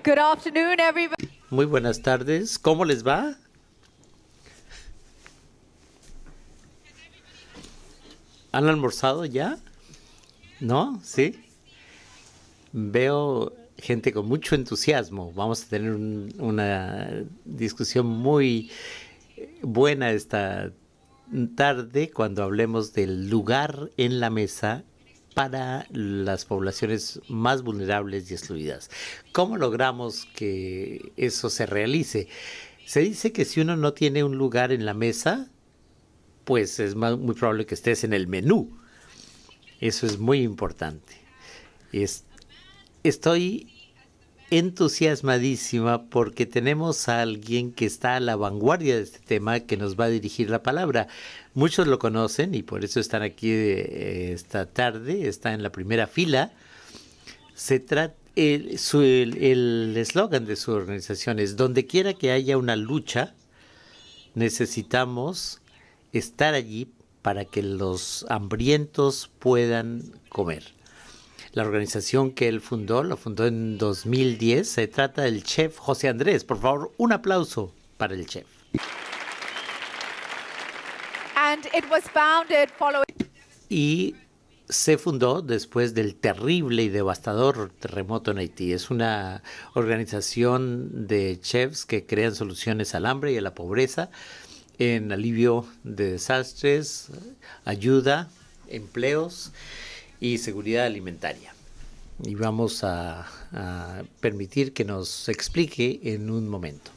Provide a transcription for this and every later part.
Good afternoon, everybody. Muy buenas tardes. ¿Cómo les va? ¿Han almorzado ya? ¿No? ¿Sí? Veo gente con mucho entusiasmo. Vamos a tener una discusión muy buena esta tarde cuando hablemos del lugar en la mesa para las poblaciones más vulnerables y excluidas. ¿Cómo logramos que eso se realice? Se dice que si uno no tiene un lugar en la mesa, pues es muy probable que estés en el menú. Eso es muy importante. Estoy entusiasmadísima porque tenemos a alguien que está a la vanguardia de este tema que nos va a dirigir la palabra. Muchos lo conocen y por eso están aquí esta tarde, está en la primera fila. Se trata, el eslogan de su organización es: donde quiera que haya una lucha, necesitamos estar allí para que los hambrientos puedan comer. La organización que él fundó, lo fundó en 2010. Se trata del chef José Andrés. Por favor, un aplauso para el chef. And it was founded following. Y se fundó después del terrible y devastador terremoto en Haití. Es una organización de chefs que crean soluciones al hambre y a la pobreza, en alivio de desastres, ayuda, empleos y seguridad alimentaria. Y vamos a permitir que nos explique en un momento.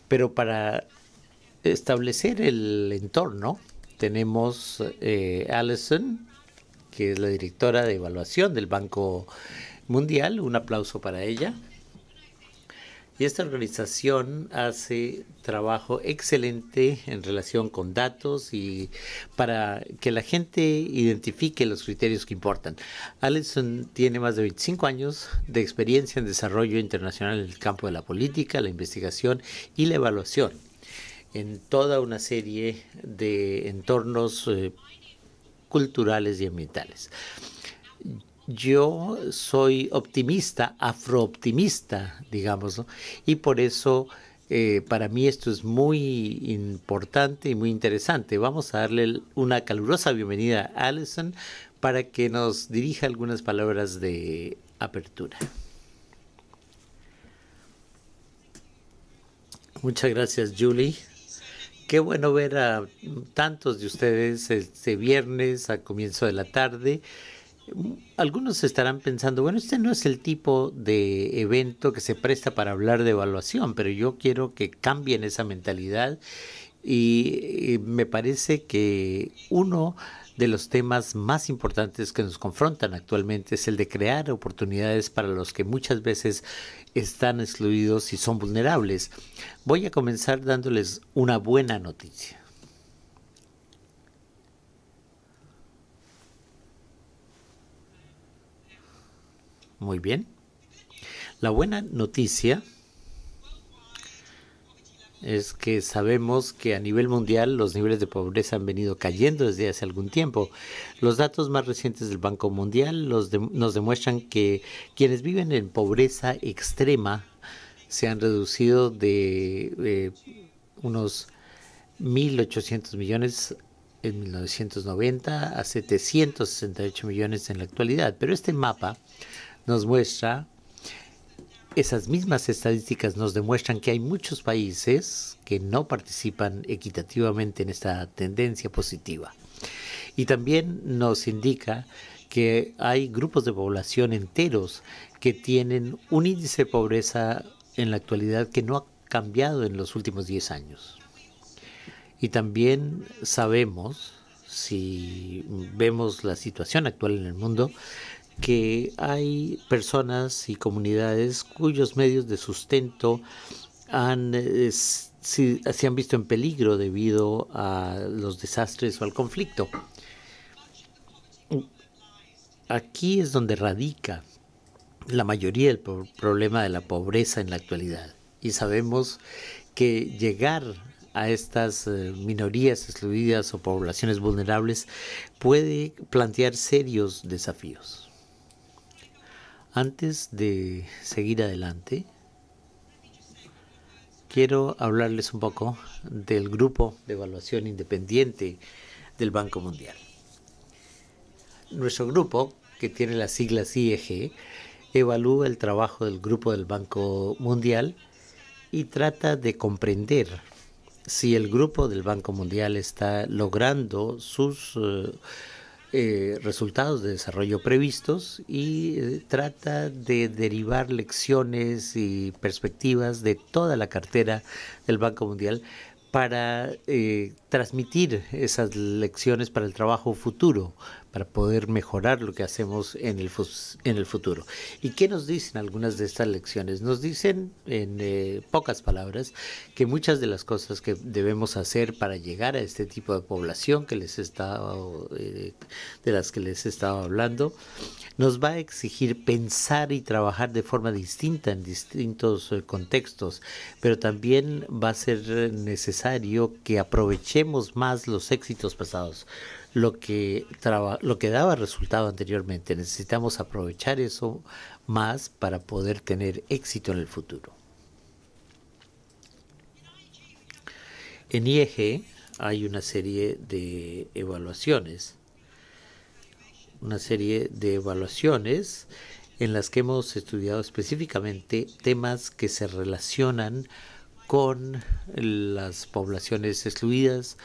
Pero para establecer el entorno, tenemos Alison, que es la directora de evaluación del Banco Mundial. Un aplauso para ella. Y esta organización hace trabajo excelente en relación con datos y para que la gente identifique los criterios que importan. Alison tiene más de 25 años de experiencia en desarrollo internacional en el campo de la política, la investigación y la evaluación en toda una serie de entornos culturales y ambientales. Yo soy optimista, afrooptimista, digamos, ¿no? Y por eso para mí esto es muy importante y muy interesante. Vamos a darle una calurosa bienvenida a Alison para que nos dirija algunas palabras de apertura. Muchas gracias, Julie. Qué bueno ver a tantos de ustedes este viernes a comienzo de la tarde. Algunos estarán pensando, bueno, este no es el tipo de evento que se presta para hablar de evaluación, pero yo quiero que cambien esa mentalidad y me parece que uno de los temas más importantes que nos confrontan actualmente es el de crear oportunidades para los que muchas veces están excluidos y son vulnerables. Voy a comenzar dándoles una buena noticia. Muy bien. La buena noticia es que sabemos que a nivel mundial los niveles de pobreza han venido cayendo desde hace algún tiempo. Los datos más recientes del Banco Mundial nos demuestran que quienes viven en pobreza extrema se han reducido de unos 1.800 millones en 1990 a 768 millones en la actualidad. Pero este mapa nos muestra, esas mismas estadísticas nos demuestran que hay muchos países que no participan equitativamente en esta tendencia positiva. Y también nos indica que hay grupos de población enteros que tienen un índice de pobreza en la actualidad que no ha cambiado en los últimos 10 años. Y también sabemos, si vemos la situación actual en el mundo, que hay personas y comunidades cuyos medios de sustento se han visto en peligro debido a los desastres o al conflicto. Aquí es donde radica la mayoría del problema de la pobreza en la actualidad. Y sabemos que llegar a estas minorías excluidas o poblaciones vulnerables puede plantear serios desafíos. Antes de seguir adelante, quiero hablarles un poco del grupo de evaluación independiente del Banco Mundial. Nuestro grupo, que tiene las siglas IEG, evalúa el trabajo del grupo del Banco Mundial y trata de comprender si el grupo del Banco Mundial está logrando sus resultados de desarrollo previstos y trata de derivar lecciones y perspectivas de toda la cartera del Banco Mundial para transmitir esas lecciones para el trabajo futuro, para poder mejorar lo que hacemos en el futuro. ¿Y qué nos dicen algunas de estas lecciones? Nos dicen, en pocas palabras, que muchas de las cosas que debemos hacer para llegar a este tipo de población que de las que les estaba hablando, nos va a exigir pensar y trabajar de forma distinta en distintos contextos, pero también va a ser necesario que aprovechemos más los éxitos pasados. Lo que daba resultado anteriormente. Necesitamos aprovechar eso más para poder tener éxito en el futuro. En IEG hay una serie de evaluaciones en las que hemos estudiado específicamente temas que se relacionan con las poblaciones excluidas,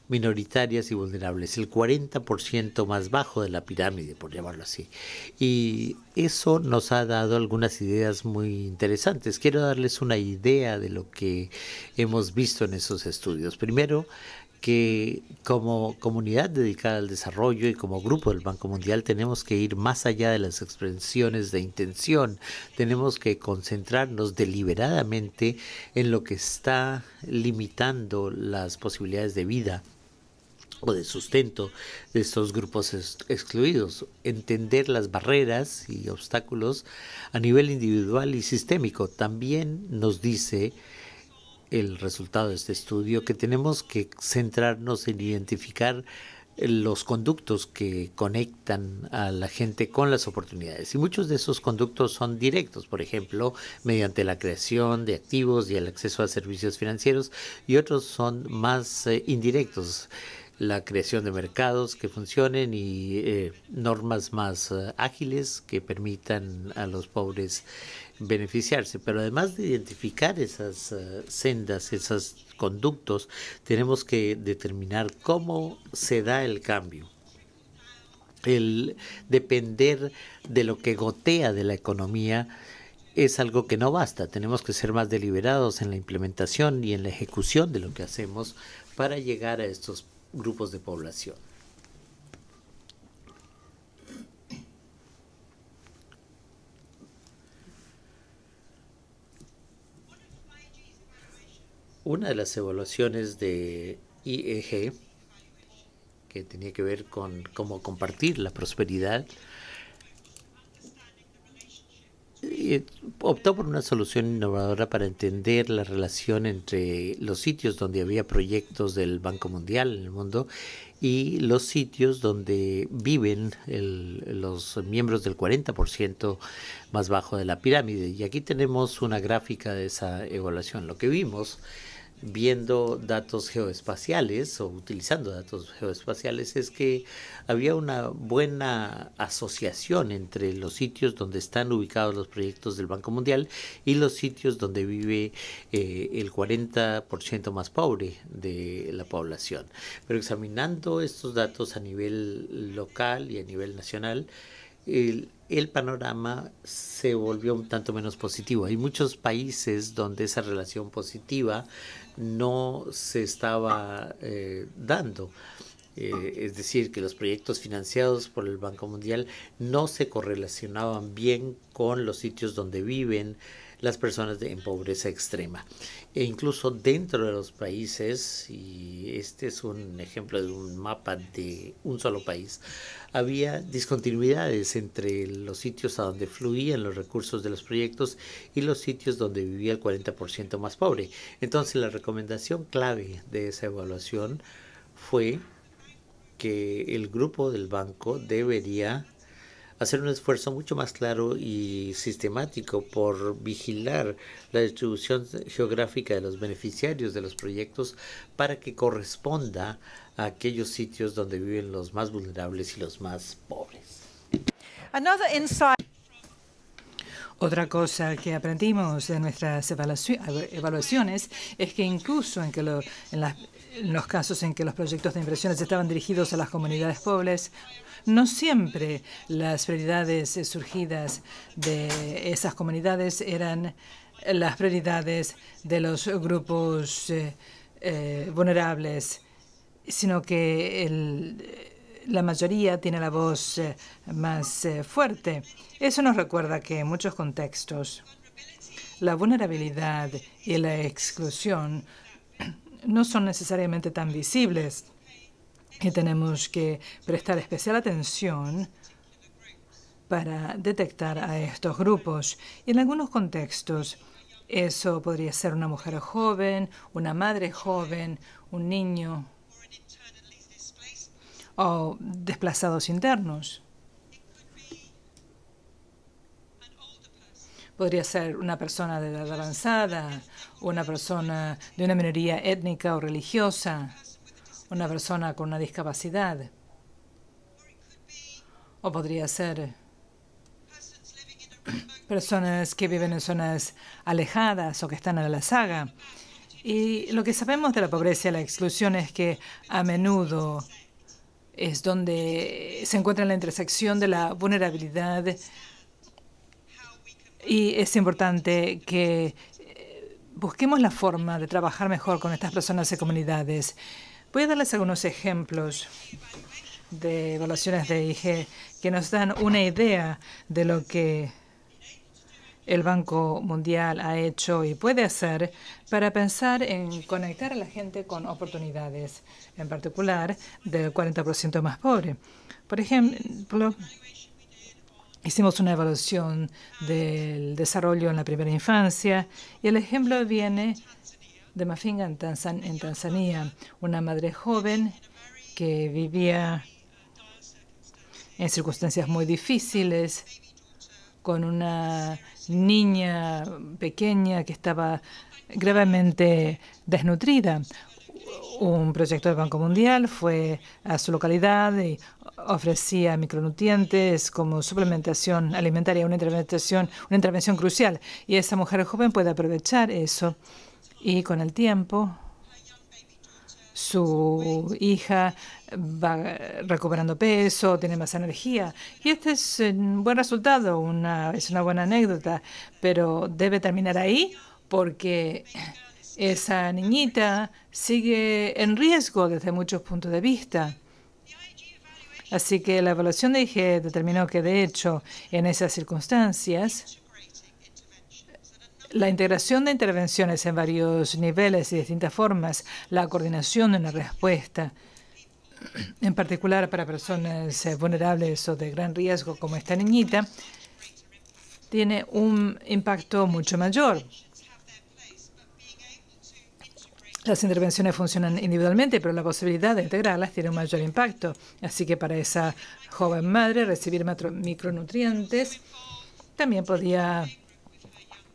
minoritarias y vulnerables, el 40% más bajo de la pirámide, por llamarlo así. Y eso nos ha dado algunas ideas muy interesantes. Quiero darles una idea de lo que hemos visto en esos estudios. Primero, que como comunidad dedicada al desarrollo y como grupo del Banco Mundial tenemos que ir más allá de las expresiones de intención. Tenemos que concentrarnos deliberadamente en lo que está limitando las posibilidades de vida o de sustento de estos grupos excluidos, entender las barreras y obstáculos a nivel individual y sistémico. También nos dice el resultado de este estudio que tenemos que centrarnos en identificar los conductos que conectan a la gente con las oportunidades. Y muchos de esos conductos son directos, por ejemplo, mediante la creación de activos y el acceso a servicios financieros, y otros son más indirectos, la creación de mercados que funcionen y normas más ágiles que permitan a los pobres beneficiarse. Pero además de identificar esas sendas, esos conductos, tenemos que determinar cómo se da el cambio. El depender de lo que gotea de la economía es algo que no basta. Tenemos que ser más deliberados en la implementación y en la ejecución de lo que hacemos para llegar a estos grupos de población. Una de las evaluaciones de IEG, que tenía que ver con cómo compartir la prosperidad, optó por una solución innovadora para entender la relación entre los sitios donde había proyectos del Banco Mundial en el mundo y los sitios donde viven los miembros del 40% más bajo de la pirámide. Y aquí tenemos una gráfica de esa evaluación. Lo que vimos viendo datos geoespaciales o utilizando datos geoespaciales es que había una buena asociación entre los sitios donde están ubicados los proyectos del Banco Mundial y los sitios donde vive el 40% más pobre de la población. Pero examinando estos datos a nivel local y a nivel nacional, el panorama se volvió un tanto menos positivo. Hay muchos países donde esa relación positiva no se estaba dando. Es decir, que los proyectos financiados por el Banco Mundial no se correlacionaban bien con los sitios donde viven las personas en pobreza extrema. E incluso dentro de los países, y este es un ejemplo de un mapa de un solo país, había discontinuidades entre los sitios a donde fluían los recursos de los proyectos y los sitios donde vivía el 40% más pobre. Entonces, la recomendación clave de esa evaluación fue que el grupo del banco debería hacer un esfuerzo mucho más claro y sistemático por vigilar la distribución geográfica de los beneficiarios de los proyectos para que corresponda a aquellos sitios donde viven los más vulnerables y los más pobres. Another insight. Otra cosa que aprendimos de nuestras evaluaciones es que incluso en los casos en que los proyectos de inversiones estaban dirigidos a las comunidades pobres, no siempre las prioridades surgidas de esas comunidades eran las prioridades de los grupos vulnerables, sino que la mayoría tiene la voz más fuerte. Eso nos recuerda que en muchos contextos la vulnerabilidad y la exclusión no son necesariamente tan visibles y tenemos que prestar especial atención para detectar a estos grupos. Y en algunos contextos eso podría ser una mujer joven, una madre joven, un niño o desplazados internos. Podría ser una persona de edad avanzada, una persona de una minoría étnica o religiosa, una persona con una discapacidad. O podría ser personas que viven en zonas alejadas o que están a la saga. Y lo que sabemos de la pobreza y la exclusión es que a menudo es donde se encuentra la intersección de la vulnerabilidad y es importante que busquemos la forma de trabajar mejor con estas personas y comunidades. Voy a darles algunos ejemplos de evaluaciones de IG que nos dan una idea de lo que el Banco Mundial ha hecho y puede hacer para pensar en conectar a la gente con oportunidades, en particular del 40% más pobre. Por ejemplo, hicimos una evaluación del desarrollo en la primera infancia y el ejemplo viene de Mafinga en Tanzania, una madre joven que vivía en circunstancias muy difíciles, con una niña pequeña que estaba gravemente desnutrida. Un proyecto del Banco Mundial fue a su localidad y ofrecía micronutrientes como suplementación alimentaria, una intervención crucial. Y esa mujer joven puede aprovechar eso. Y con el tiempo, su hija va recuperando peso, tiene más energía. Y este es un buen resultado, es una buena anécdota, pero debe terminar ahí porque esa niñita sigue en riesgo desde muchos puntos de vista. Así que la evaluación de IG determinó que, de hecho, en esas circunstancias, la integración de intervenciones en varios niveles y distintas formas, la coordinación de una respuesta, en particular para personas vulnerables o de gran riesgo como esta niñita, tiene un impacto mucho mayor. Las intervenciones funcionan individualmente, pero la posibilidad de integrarlas tiene un mayor impacto. Así que para esa joven madre, recibir micronutrientes también podía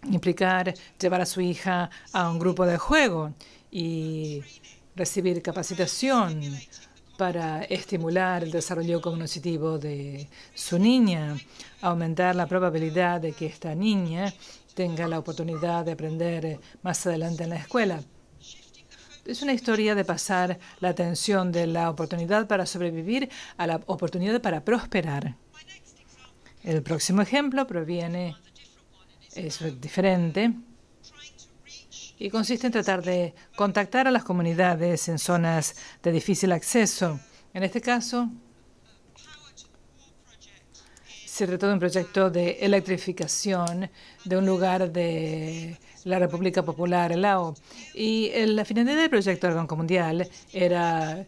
implicar llevar a su hija a un grupo de juego y recibir capacitación para estimular el desarrollo cognitivo de su niña, aumentar la probabilidad de que esta niña tenga la oportunidad de aprender más adelante en la escuela. Es una historia de pasar la atención de la oportunidad para sobrevivir a la oportunidad para prosperar. El próximo ejemplo es diferente y consiste en tratar de contactar a las comunidades en zonas de difícil acceso. En este caso, se trató de un proyecto de electrificación de un lugar de la República Popular, Lao. Y la finalidad del proyecto del Banco Mundial era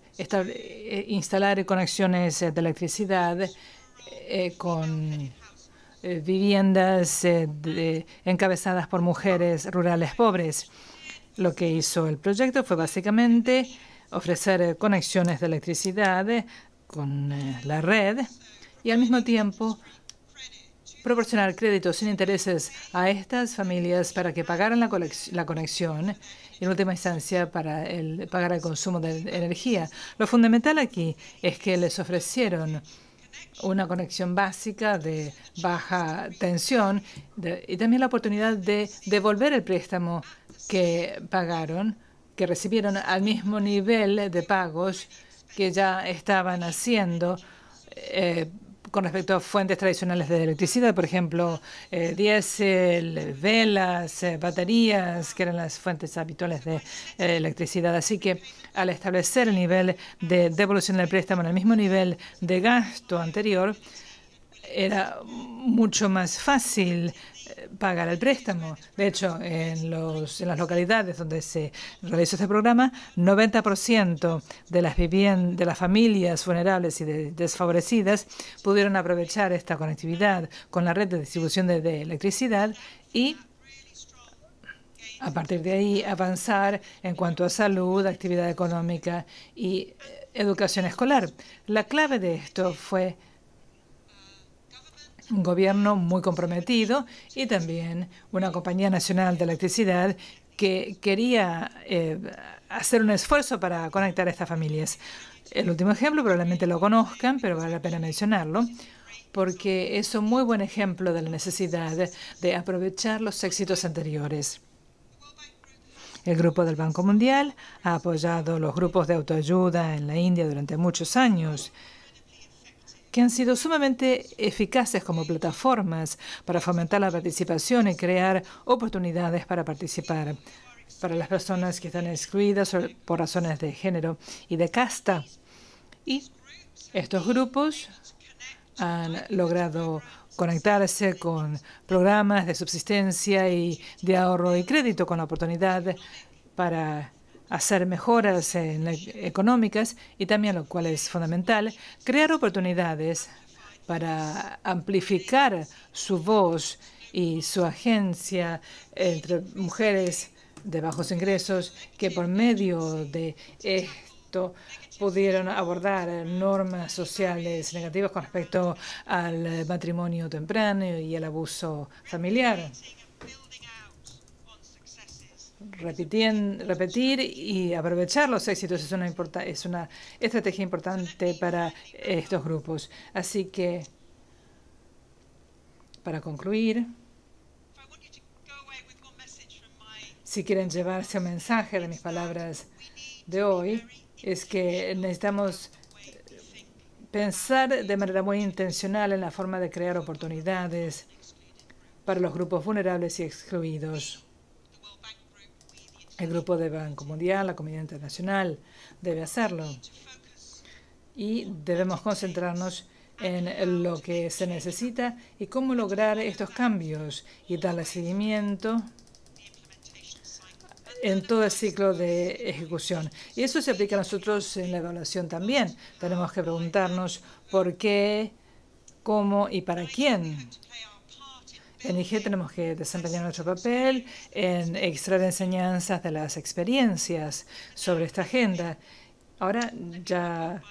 instalar conexiones de electricidad con viviendas encabezadas por mujeres rurales pobres. Lo que hizo el proyecto fue básicamente ofrecer conexiones de electricidad con la red y al mismo tiempo proporcionar créditos sin intereses a estas familias para que pagaran la conexión, en última instancia para pagar el consumo de energía. Lo fundamental aquí es que les ofrecieron una conexión básica de baja tensión y también la oportunidad de devolver el préstamo que pagaron, que recibieron al mismo nivel de pagos que ya estaban haciendo con respecto a fuentes tradicionales de electricidad, por ejemplo, diésel, velas, baterías, que eran las fuentes habituales de electricidad. Así que al establecer el nivel de devolución del préstamo en el mismo nivel de gasto anterior, era mucho más fácil pagar el préstamo. De hecho, en las localidades donde se realizó este programa, 90% de las familias vulnerables y desfavorecidas pudieron aprovechar esta conectividad con la red de distribución de electricidad y a partir de ahí avanzar en cuanto a salud, actividad económica y educación escolar. La clave de esto fue un gobierno muy comprometido y también una compañía nacional de electricidad que quería hacer un esfuerzo para conectar a estas familias. El último ejemplo probablemente lo conozcan, pero vale la pena mencionarlo, porque es un muy buen ejemplo de la necesidad de aprovechar los éxitos anteriores. El Grupo del Banco Mundial ha apoyado los grupos de autoayuda en la India durante muchos años, que han sido sumamente eficaces como plataformas para fomentar la participación y crear oportunidades para participar para las personas que están excluidas por razones de género y de casta. Y estos grupos han logrado conectarse con programas de subsistencia y de ahorro y crédito con la oportunidad para hacer mejoras económicas y también, lo cual es fundamental, crear oportunidades para amplificar su voz y su agencia entre mujeres de bajos ingresos que por medio de esto pudieron abordar normas sociales negativas con respecto al matrimonio temprano y el abuso familiar. Repetir y aprovechar los éxitos es una estrategia importante para estos grupos. Así que, para concluir, si quieren llevarse un mensaje de mis palabras de hoy, es que necesitamos pensar de manera muy intencional en la forma de crear oportunidades para los grupos vulnerables y excluidos. El Grupo del Banco Mundial, la comunidad internacional, debe hacerlo. Y debemos concentrarnos en lo que se necesita y cómo lograr estos cambios y darle seguimiento en todo el ciclo de ejecución. Y eso se aplica a nosotros en la evaluación también. Tenemos que preguntarnos por qué, cómo y para quién. En IG tenemos que desempeñar nuestro papel en extraer enseñanzas de las experiencias sobre esta agenda. Ahora ya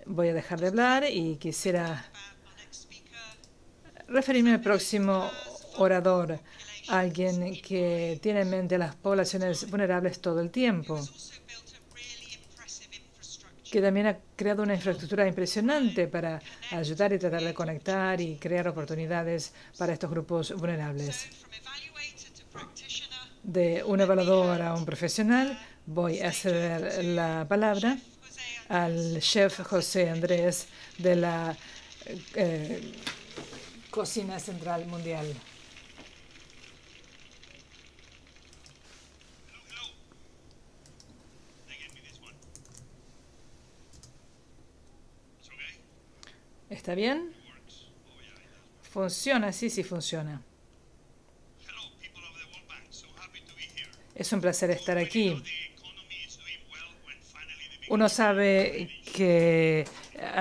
voy a dejar de hablar y quisiera referirme al próximo orador, alguien que tiene en mente las poblaciones vulnerables todo el tiempo, que también ha creado una infraestructura impresionante para ayudar y tratar de conectar y crear oportunidades para estos grupos vulnerables. De un evaluador a un profesional, voy a ceder la palabra al chef José Andrés de la Cocina Central Mundial. ¿Está bien? ¿Funciona? Sí, sí funciona. Es un placer estar aquí. Uno sabe que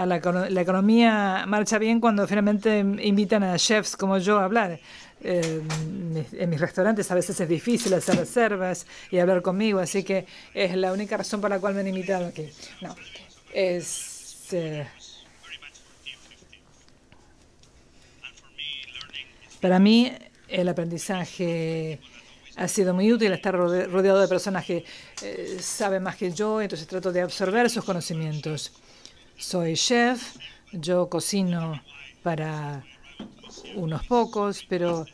la economía marcha bien cuando finalmente invitan a chefs como yo a hablar. En mis restaurantes a veces es difícil hacer reservas y hablar conmigo, así que es la única razón por la cual me han invitado aquí. No, es... Para mí, el aprendizaje ha sido muy útil, estar rodeado de personas que saben más que yo, entonces trato de absorber sus conocimientos. Soy chef, yo cocino para unos pocos, pero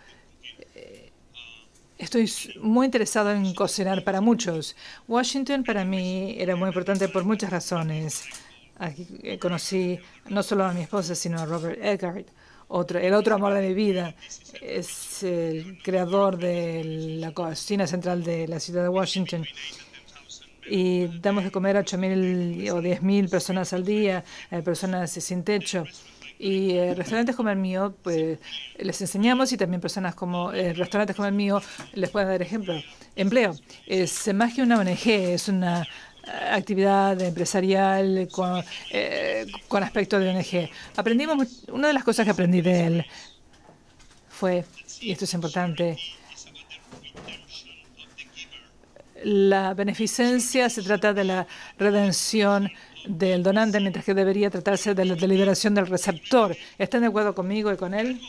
estoy muy interesado en cocinar para muchos. Washington para mí era muy importante por muchas razones. Aquí conocí no solo a mi esposa, sino a Robert Eggert, el otro amor de mi vida. Es el creador de la cocina central de la ciudad de Washington. Y damos de comer a 8.000 o 10.000 personas al día, personas sin techo. Y restaurantes como el mío, pues les enseñamos, y también personas como restaurantes como el mío les pueden dar empleo. Es más que una ONG, es una actividad empresarial con aspecto de ONG. Una de las cosas que aprendí de él fue, y esto es importante, la beneficencia se trata de la redención del donante, mientras que debería tratarse de la liberación del receptor. ¿Están de acuerdo conmigo y con él?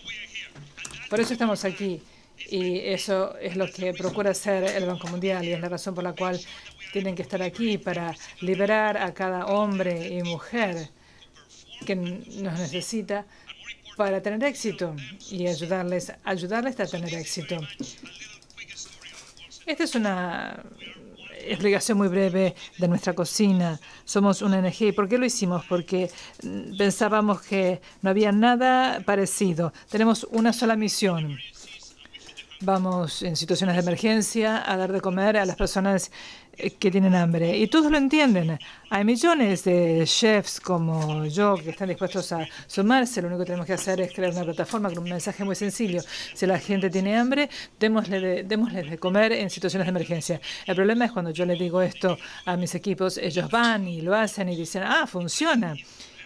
Por eso estamos aquí. Y eso es lo que procura hacer el Banco Mundial, y es la razón por la cual tienen que estar aquí, para liberar a cada hombre y mujer que nos necesita para tener éxito y ayudarles a tener éxito. Esta es una explicación muy breve de nuestra cocina. Somos una ONG. ¿Por qué lo hicimos? Porque pensábamos que no había nada parecido. Tenemos una sola misión. Vamos en situaciones de emergencia a dar de comer a las personas que tienen hambre. Y todos lo entienden. Hay millones de chefs como yo que están dispuestos a sumarse. Lo único que tenemos que hacer es crear una plataforma con un mensaje muy sencillo. Si la gente tiene hambre, démosles de comer en situaciones de emergencia. El problema es cuando yo le digo esto a mis equipos, ellos van y lo hacen y dicen, funciona.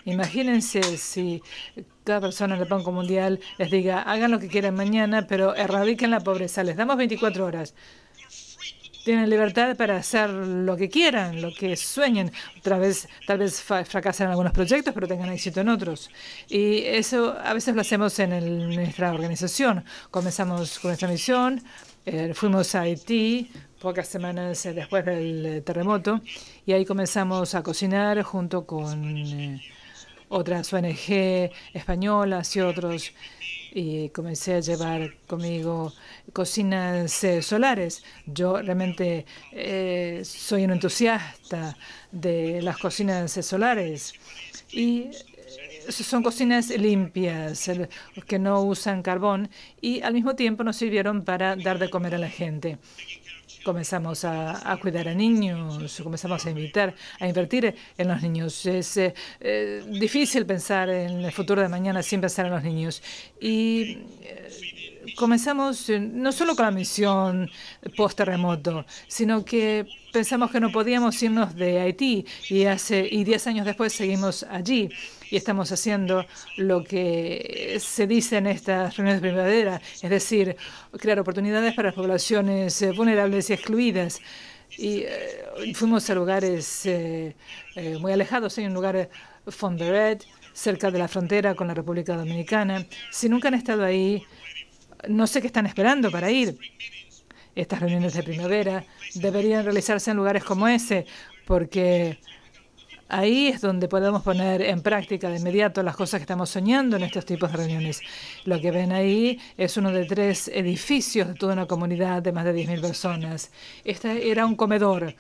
Imagínense si cada persona en el Banco Mundial les diga, hagan lo que quieran mañana, pero erradiquen la pobreza. Les damos 24 horas. Tienen libertad para hacer lo que quieran, lo que sueñen. Tal vez fracasen en algunos proyectos, pero tengan éxito en otros. Y eso a veces lo hacemos en nuestra organización. Comenzamos con nuestra misión, fuimos a Haití pocas semanas después del terremoto, y ahí comenzamos a cocinar junto con otras ONG españolas y otros, y comencé a llevar conmigo cocinas solares. Yo realmente soy un entusiasta de las cocinas solares, y son cocinas limpias que no usan carbón, y al mismo tiempo nos sirvieron para dar de comer a la gente. Comenzamos a cuidar a niños, comenzamos a invertir en los niños. Es difícil pensar en el futuro de mañana sin pensar en los niños. Y comenzamos no solo con la misión post-terremoto, sino que pensamos que no podíamos irnos de Haití, y 10 años después seguimos allí. Y estamos haciendo lo que se dice en estas reuniones de primavera, es decir, crear oportunidades para las poblaciones vulnerables y excluidas. Y fuimos a lugares muy alejados. Hay un lugar, Fonderet, cerca de la frontera con la República Dominicana. Si nunca han estado ahí, no sé qué están esperando para ir. Estas reuniones de primavera deberían realizarse en lugares como ese, porque ahí es donde podemos poner en práctica de inmediato las cosas que estamos soñando en estos tipos de reuniones. Lo que ven ahí es uno de 3 edificios de toda una comunidad de más de 10.000 personas. Este era un comedor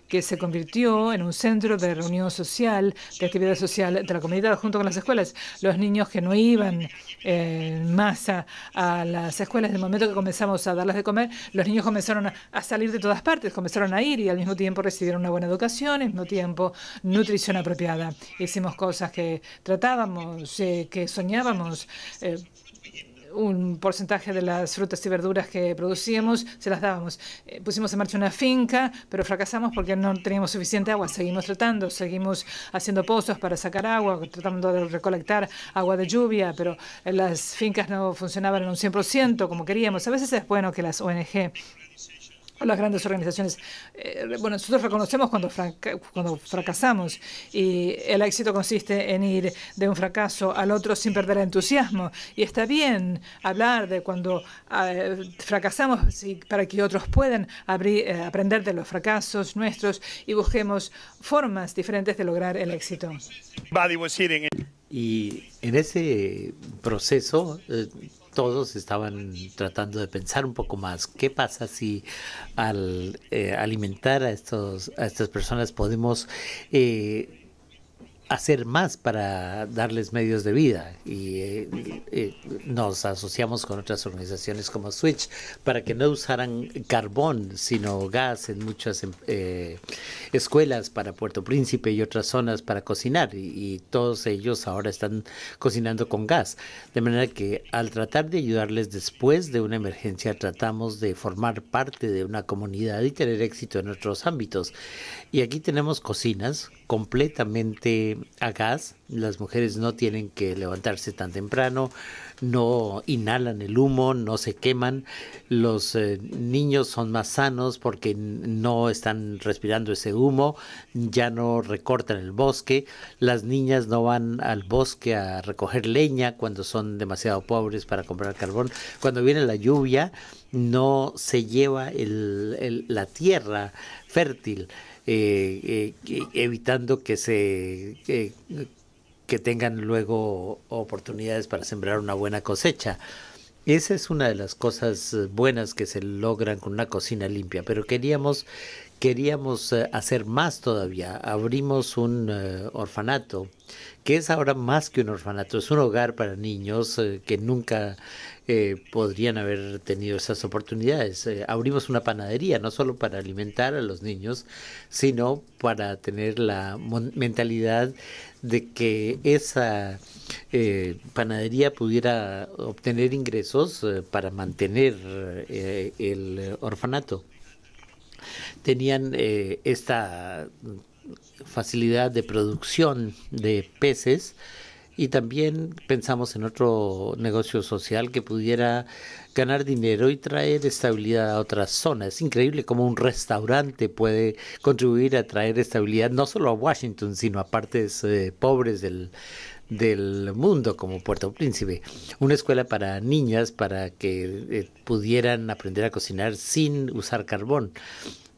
que se convirtió en un centro de reunión social, de actividad social de la comunidad junto con las escuelas. Los niños que no iban en masa a las escuelas, del momento que comenzamos a darles de comer, los niños comenzaron a salir de todas partes, comenzaron a ir, y al mismo tiempo recibieron una buena educación, al mismo tiempo nutrición apropiada. Hicimos cosas que tratábamos, que soñábamos. Un porcentaje de las frutas y verduras que producíamos se las dábamos. Pusimos en marcha una finca, pero fracasamos porque no teníamos suficiente agua. Seguimos tratando, seguimos haciendo pozos para sacar agua, tratando de recolectar agua de lluvia, pero las fincas no funcionaban en un 100% como queríamos. A veces es bueno que las ONG o las grandes organizaciones. Bueno, nosotros reconocemos cuando fracasamos, y el éxito consiste en ir de un fracaso al otro sin perder el entusiasmo. Y está bien hablar de cuando fracasamos para que otros puedan aprender de los fracasos nuestros y busquemos formas diferentes de lograr el éxito. Y en ese proceso todos estaban tratando de pensar un poco más. ¿Qué pasa si al alimentar a estas personas podemos hacer más para darles medios de vida? Y nos asociamos con otras organizaciones como Switch para que no usaran carbón sino gas en muchas escuelas para Puerto Príncipe y otras zonas para cocinar, y todos ellos ahora están cocinando con gas, de manera que al tratar de ayudarles después de una emergencia tratamos de formar parte de una comunidad y tener éxito en otros ámbitos. Y aquí tenemos cocinas completamente a gas. Las mujeres no tienen que levantarse tan temprano, no inhalan el humo, no se queman. Los niños son más sanos porque no están respirando ese humo, ya no recortan el bosque. Las niñas no van al bosque a recoger leña cuando son demasiado pobres para comprar carbón. Cuando viene la lluvia no se lleva la tierra fértil, evitando que tengan luego oportunidades para sembrar una buena cosecha. Esa es una de las cosas buenas que se logran con una cocina limpia, pero queríamos hacer más todavía. Abrimos un orfanato, que es ahora más que un orfanato, es un hogar para niños que nunca podrían haber tenido esas oportunidades. Abrimos una panadería, no solo para alimentar a los niños, sino para tener la mentalidad de que esa panadería pudiera obtener ingresos para mantener el orfanato. Tenían esta facilidad de producción de peces, y también pensamos en otro negocio social que pudiera ganar dinero y traer estabilidad a otras zonas. Es increíble cómo un restaurante puede contribuir a traer estabilidad no solo a Washington, sino a partes pobres del mundo como Puerto Príncipe. Una escuela para niñas para que pudieran aprender a cocinar sin usar carbón.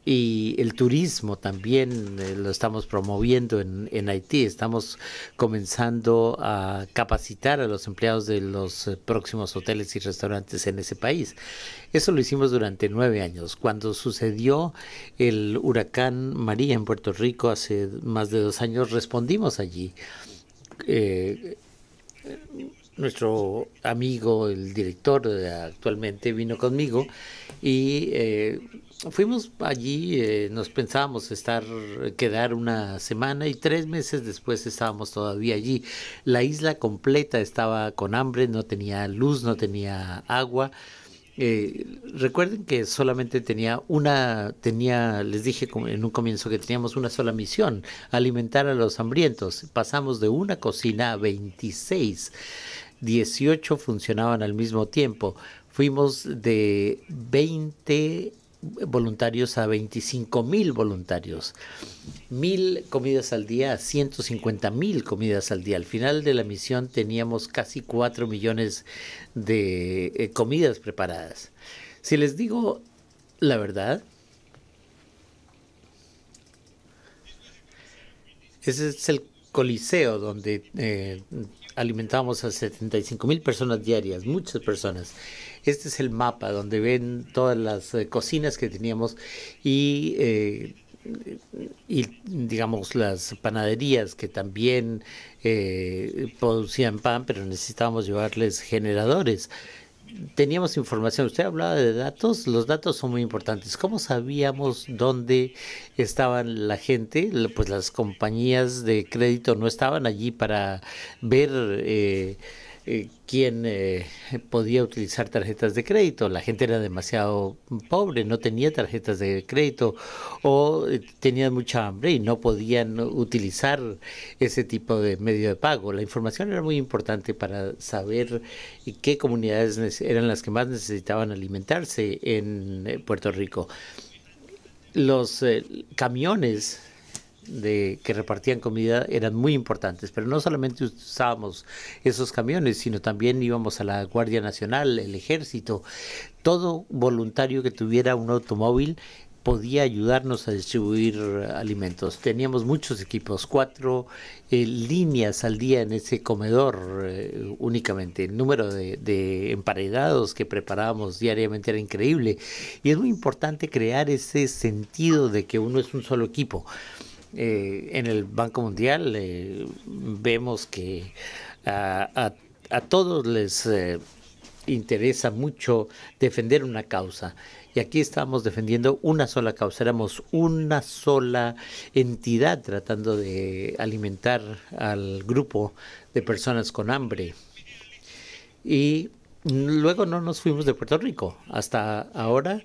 Y el turismo también lo estamos promoviendo en Haití. Estamos comenzando a capacitar a los empleados de los próximos hoteles y restaurantes en ese país. Eso lo hicimos durante 9 años. Cuando sucedió el huracán María en Puerto Rico hace más de 2 años, respondimos allí. Nuestro amigo, el director actualmente, vino conmigo y fuimos allí. Nos pensábamos quedar una semana, y 3 meses después estábamos todavía allí. La isla completa estaba con hambre, no tenía luz, no tenía agua. Recuerden que solamente les dije en un comienzo que teníamos una sola misión: alimentar a los hambrientos. Pasamos de una cocina a 26, 18 funcionaban al mismo tiempo. Fuimos de 20 voluntarios a 25,000 voluntarios, 1,000 comidas al día a 150,000 comidas al día. Al final de la misión teníamos casi 4 millones de comidas preparadas. Si les digo la verdad, ese es el Coliseo donde alimentábamos a 75,000 personas diarias, muchas personas. Este es el mapa donde ven todas las cocinas que teníamos y digamos las panaderías que también producían pan, pero necesitábamos llevarles generadores. Teníamos información. Usted hablaba de datos. Los datos son muy importantes. ¿Cómo sabíamos dónde estaban la gente? Pues las compañías de crédito no estaban allí para ver quién podía utilizar tarjetas de crédito. La gente era demasiado pobre, no tenía tarjetas de crédito, o tenían mucha hambre y no podían utilizar ese tipo de medio de pago. La información era muy importante para saber qué comunidades eran las que más necesitaban alimentarse en Puerto Rico. Los camiones que repartían comida eran muy importantes, pero no solamente usábamos esos camiones, sino también íbamos a la Guardia Nacional, el Ejército. Todo voluntario que tuviera un automóvil podía ayudarnos a distribuir alimentos. Teníamos muchos equipos, 4 líneas al día en ese comedor únicamente. El número de emparedados que preparábamos diariamente era increíble. Y es muy importante crear ese sentido de que uno es un solo equipo. En el Banco Mundial vemos que a todos les interesa mucho defender una causa. Y aquí estamos defendiendo una sola causa. Éramos una sola entidad tratando de alimentar al grupo de personas con hambre. Y luego no nos fuimos de Puerto Rico. Hasta ahora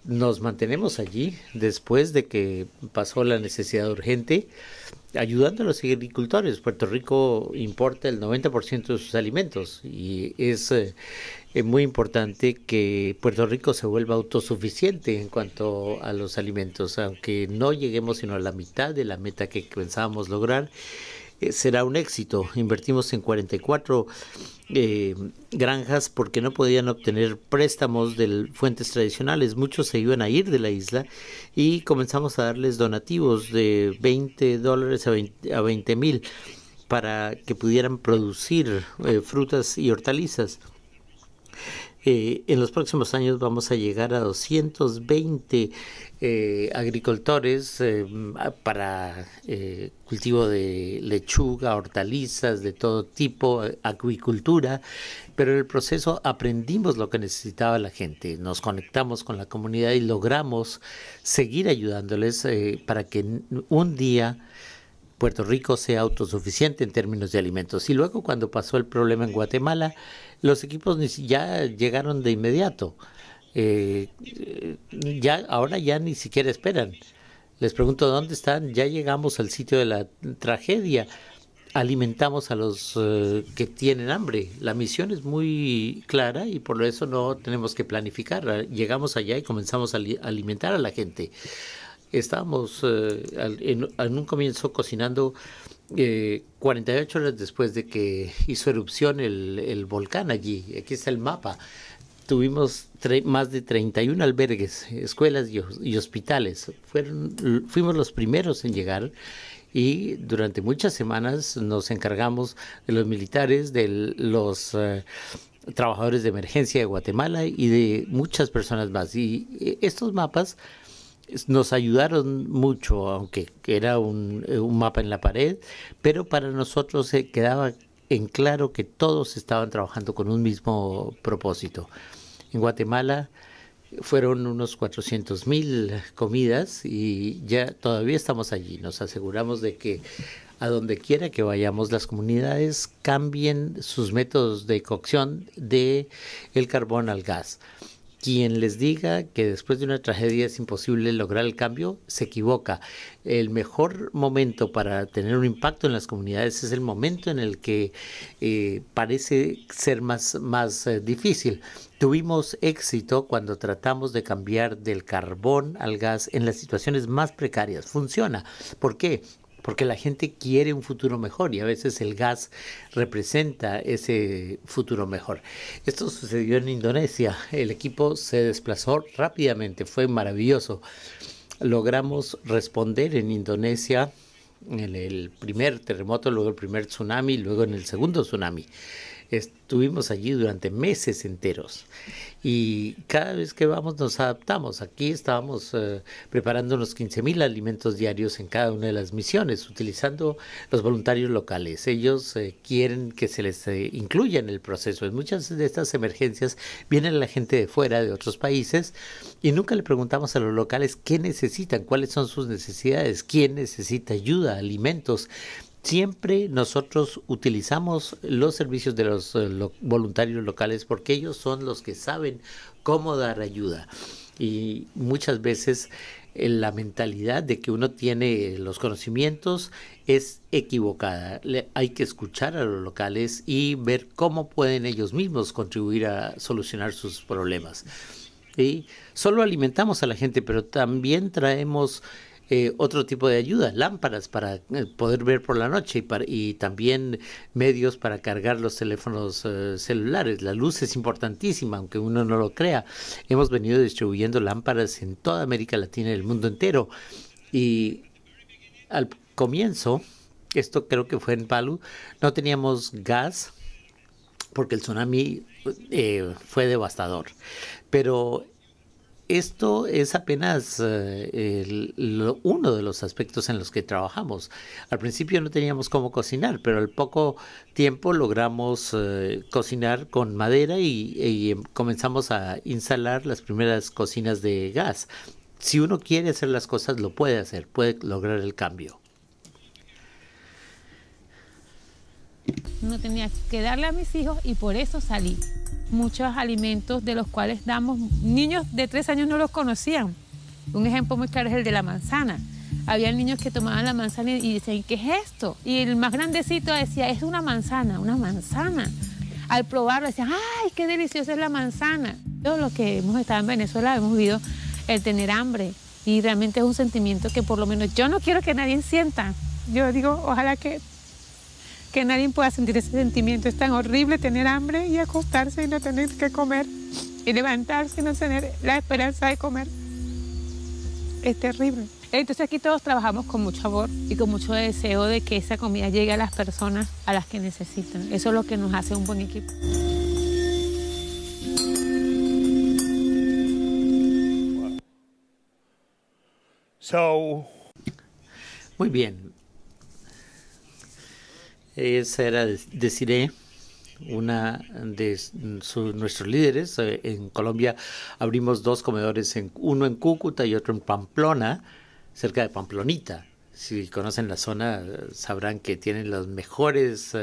nos mantenemos allí después de que pasó la necesidad urgente, ayudando a los agricultores. Puerto Rico importa el 90% de sus alimentos y es muy importante que Puerto Rico se vuelva autosuficiente en cuanto a los alimentos, aunque no lleguemos sino a la mitad de la meta que pensábamos lograr. Será un éxito. Invertimos en 44 granjas porque no podían obtener préstamos de fuentes tradicionales. Muchos se iban a ir de la isla y comenzamos a darles donativos de $20 a 20,000 para que pudieran producir frutas y hortalizas. En los próximos años vamos a llegar a 220 agricultores para cultivo de lechuga, hortalizas de todo tipo, acuicultura, pero en el proceso aprendimos lo que necesitaba la gente, nos conectamos con la comunidad y logramos seguir ayudándoles para que un día Puerto Rico sea autosuficiente en términos de alimentos. Y luego cuando pasó el problema en Guatemala, los equipos ya llegaron de inmediato. Ahora ya ni siquiera esperan. Les pregunto dónde están. Ya llegamos al sitio de la tragedia. Alimentamos a los que tienen hambre. La misión es muy clara y por eso no tenemos que planificar. Llegamos allá y comenzamos a alimentar a la gente. Estábamos en un comienzo cocinando 48 horas después de que hizo erupción el volcán allí. Aquí está el mapa. Tuvimos más de 31 albergues, escuelas y hospitales. Fuimos los primeros en llegar y durante muchas semanas nos encargamos de los militares, de los trabajadores de emergencia de Guatemala y de muchas personas más. Y estos mapas nos ayudaron mucho, aunque era un mapa en la pared, pero para nosotros quedaba en claro que todos estaban trabajando con un mismo propósito. En Guatemala fueron unos 400,000 comidas y ya todavía estamos allí. Nos aseguramos de que a donde quiera que vayamos, las comunidades cambien sus métodos de cocción de el carbón al gas. Quien les diga que después de una tragedia es imposible lograr el cambio, se equivoca. El mejor momento para tener un impacto en las comunidades es el momento en el que parece ser más difícil. Tuvimos éxito cuando tratamos de cambiar del carbón al gas en las situaciones más precarias. Funciona. ¿Por qué? Porque la gente quiere un futuro mejor y a veces el gas representa ese futuro mejor. Esto sucedió en Indonesia. El equipo se desplazó rápidamente, fue maravilloso. Logramos responder en Indonesia en el primer terremoto, luego el primer tsunami, luego en el segundo tsunami. Estuvimos allí durante meses enteros y cada vez que vamos nos adaptamos. Aquí estábamos preparando unos 15,000 alimentos diarios en cada una de las misiones, utilizando los voluntarios locales. Ellos quieren que se les incluya en el proceso. En muchas de estas emergencias viene la gente de fuera, de otros países, y nunca le preguntamos a los locales qué necesitan, cuáles son sus necesidades, quién necesita ayuda, alimentos. Siempre nosotros utilizamos los servicios de los voluntarios locales porque ellos son los que saben cómo dar ayuda. Y muchas veces la mentalidad de que uno tiene los conocimientos es equivocada. Hay que escuchar a los locales y ver cómo pueden ellos mismos contribuir a solucionar sus problemas. Y solo alimentamos a la gente, pero también traemos otro tipo de ayuda, lámparas para poder ver por la noche y también medios para cargar los teléfonos celulares. La luz es importantísima, aunque uno no lo crea. Hemos venido distribuyendo lámparas en toda América Latina y el mundo entero. Y al comienzo, esto creo que fue en Palu, no teníamos gas porque el tsunami fue devastador. Pero esto es apenas uno de los aspectos en los que trabajamos. Al principio no teníamos cómo cocinar, pero al poco tiempo logramos cocinar con madera y comenzamos a instalar las primeras cocinas de gas. Si uno quiere hacer las cosas, lo puede hacer, puede lograr el cambio. No tenía que darle a mis hijos y por eso salí. Muchos alimentos de los cuales damos, niños de 3 años no los conocían. Un ejemplo muy claro es el de la manzana. Había niños que tomaban la manzana y decían, ¿qué es esto? Y el más grandecito decía, es una manzana, una manzana. Al probarlo decían, ¡ay, qué deliciosa es la manzana! Todos los que hemos estado en Venezuela hemos vivido el tener hambre y realmente es un sentimiento que por lo menos yo no quiero que nadie sienta. Yo digo, ojalá que nadie pueda sentir ese sentimiento. Es tan horrible tener hambre y acostarse y no tener que comer y levantarse y no tener la esperanza de comer. Es terrible. Entonces aquí todos trabajamos con mucho amor y con mucho deseo de que esa comida llegue a las personas a las que necesitan. Eso es lo que nos hace un buen equipo. Muy bien. Esa era Desiree, una de nuestros líderes. En Colombia abrimos 2 comedores, uno en Cúcuta y otro en Pamplona, cerca de Pamplonita. Si conocen la zona, sabrán que tienen las mejores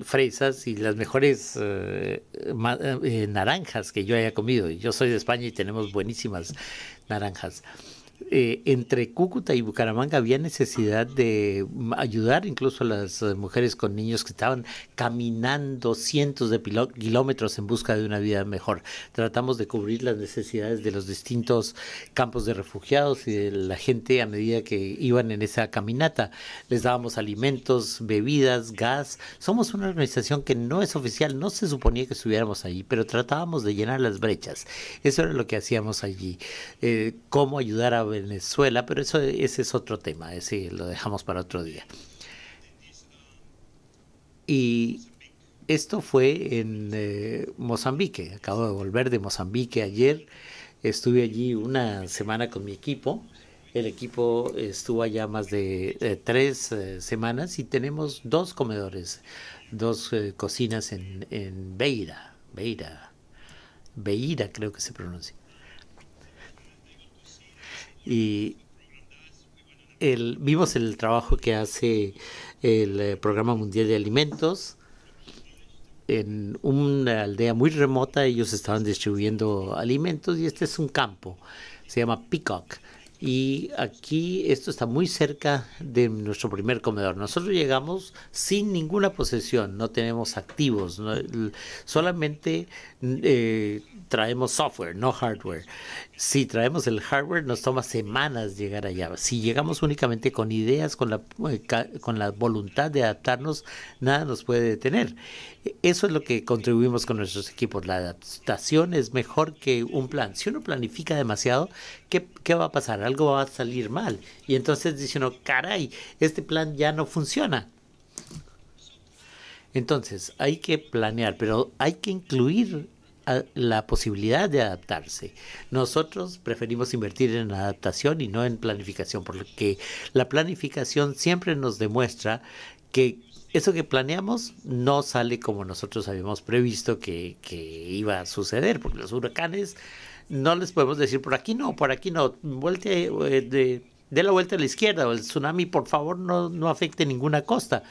fresas y las mejores naranjas que yo haya comido. Yo soy de España y tenemos buenísimas naranjas. Entre Cúcuta y Bucaramanga había necesidad de ayudar incluso a las mujeres con niños que estaban caminando cientos de kilómetros en busca de una vida mejor. Tratamos de cubrir las necesidades de los distintos campos de refugiados y de la gente a medida que iban en esa caminata. Les dábamos alimentos, bebidas, gas. Somos una organización que no es oficial, no se suponía que estuviéramos allí, pero tratábamos de llenar las brechas. Eso era lo que hacíamos allí. Cómo ayudar a Venezuela, pero ese es otro tema, ese lo dejamos para otro día. Y esto fue en Mozambique. Acabo de volver de Mozambique ayer. Estuve allí una semana con mi equipo. El equipo estuvo allá más de 3 semanas y tenemos 2 comedores, 2 cocinas en Beira creo que se pronuncia. Y vimos el trabajo que hace el Programa Mundial de Alimentos. En una aldea muy remota ellos estaban distribuyendo alimentos y este es un campo, se llama Peacock. Y aquí esto está muy cerca de nuestro primer comedor. Nosotros llegamos sin ninguna posesión, no tenemos activos, solamente traemos software, no hardware. Si traemos el hardware nos toma semanas llegar allá. Si llegamos únicamente con ideas, con la voluntad de adaptarnos, nada nos puede detener. Eso es lo que contribuimos con nuestros equipos. La adaptación es mejor que un plan. Si uno planifica demasiado, ¿qué va a pasar? Algo va a salir mal. Y entonces dice uno, caray, este plan ya no funciona. Entonces, hay que planear, pero hay que incluir la posibilidad de adaptarse. Nosotros preferimos invertir en adaptación y no en planificación, porque la planificación siempre nos demuestra que eso que planeamos no sale como nosotros habíamos previsto que iba a suceder, porque los huracanes no les podemos decir por aquí no, dé la vuelta a la izquierda, o el tsunami por favor no afecte ninguna costa.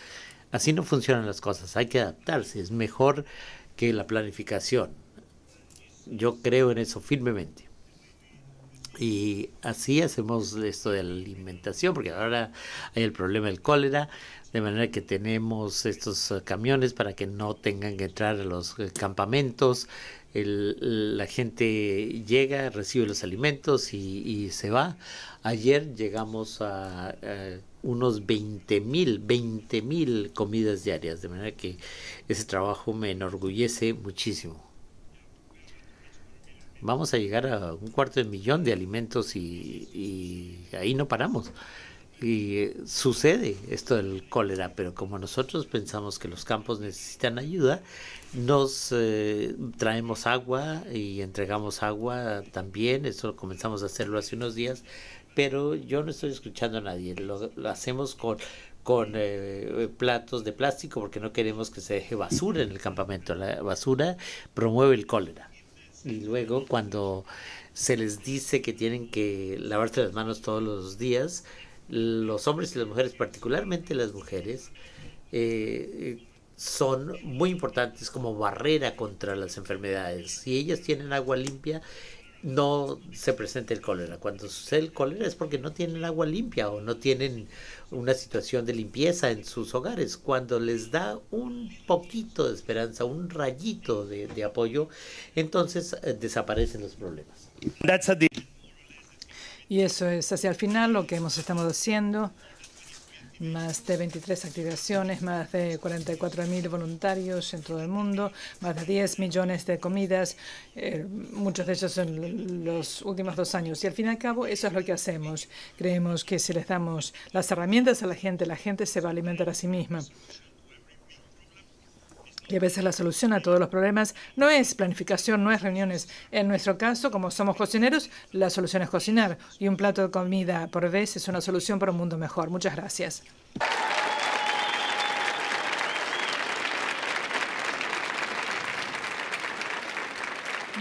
Así no funcionan las cosas, hay que adaptarse, es mejor que la planificación. Yo creo en eso firmemente. Y así hacemos esto de la alimentación, porque ahora hay el problema del cólera. de manera que tenemos estos camiones para que no tengan que entrar a los campamentos. La gente llega, recibe los alimentos y se va. Ayer llegamos a unos 20,000 comidas diarias, de manera que ese trabajo me enorgullece muchísimo. Vamos a llegar a 250,000 de alimentos y ahí no paramos. Y sucede esto del cólera, pero como nosotros pensamos que los campos necesitan ayuda, nos traemos agua y entregamos agua también. Eso comenzamos a hacerlo hace unos días, pero yo no estoy escuchando a nadie. Lo hacemos con platos de plástico porque no queremos que se deje basura en el campamento. La basura promueve el cólera. Y luego cuando se les dice que tienen que lavarse las manos todos los días, los hombres y las mujeres, particularmente las mujeres, son muy importantes como barrera contra las enfermedades. Si ellas tienen agua limpia, no se presenta el cólera. Cuando sucede el cólera es porque no tienen agua limpia o no tienen una situación de limpieza en sus hogares. Cuando les da un poquito de esperanza, un rayito de apoyo, entonces desaparecen los problemas. Y eso es hacia el final lo que estamos haciendo. Más de 23 activaciones, más de 44,000 voluntarios en todo el mundo, más de 10 millones de comidas, muchos de ellos en los últimos 2 años. Y al fin y al cabo, eso es lo que hacemos. Creemos que si les damos las herramientas a la gente se va a alimentar a sí misma. Y a veces la solución a todos los problemas no es planificación, no es reuniones. En nuestro caso, como somos cocineros, la solución es cocinar. Y un plato de comida por vez es una solución para un mundo mejor. Muchas gracias.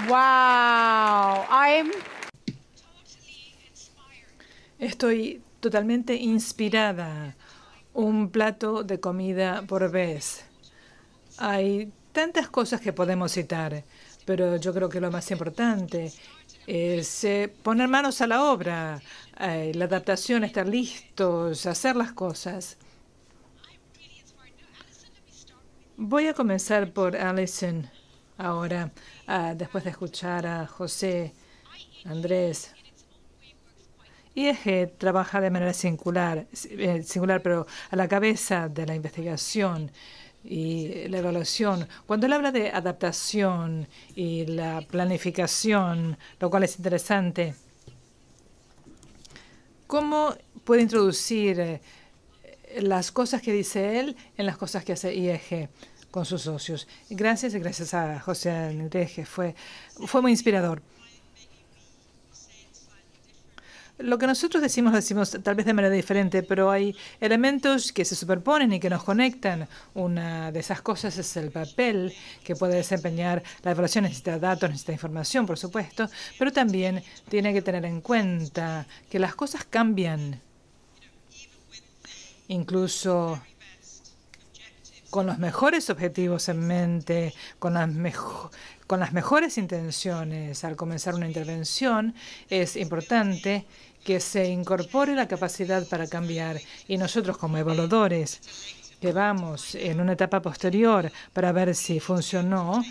Wow. Estoy totalmente inspirada. Un plato de comida por vez. Hay tantas cosas que podemos citar, pero yo creo que lo más importante es poner manos a la obra, la adaptación, estar listos, hacer las cosas. Voy a comenzar por Alison ahora, después de escuchar a José, Andrés. IEG trabaja de manera singular, pero a la cabeza de la investigación y la evaluación. Cuando él habla de adaptación y la planificación, lo cual es interesante, ¿cómo puede introducir las cosas que dice él en las cosas que hace IEG con sus socios? Gracias y gracias a José Andrés, fue muy inspirador. Lo que nosotros decimos, lo decimos tal vez de manera diferente, pero hay elementos que se superponen y que nos conectan. Una de esas cosas es el papel que puede desempeñar la evaluación. Necesita datos, necesita información, por supuesto, pero también tiene que tener en cuenta que las cosas cambian. Incluso con los mejores objetivos en mente, con las mejores intenciones al comenzar una intervención, es importante que se incorpore la capacidad para cambiar. Y nosotros, como evaluadores, que vamos en una etapa posterior para ver si funcionó,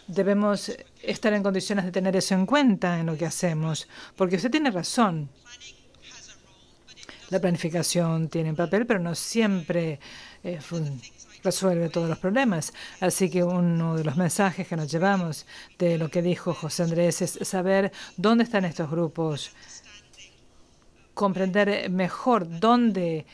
debemos estar en condiciones de tener eso en cuenta en lo que hacemos. Porque usted tiene razón. La planificación tiene un papel, pero no siempre resuelve todos los problemas. Así que uno de los mensajes que nos llevamos de lo que dijo José Andrés es saber dónde están estos grupos, comprender mejor dónde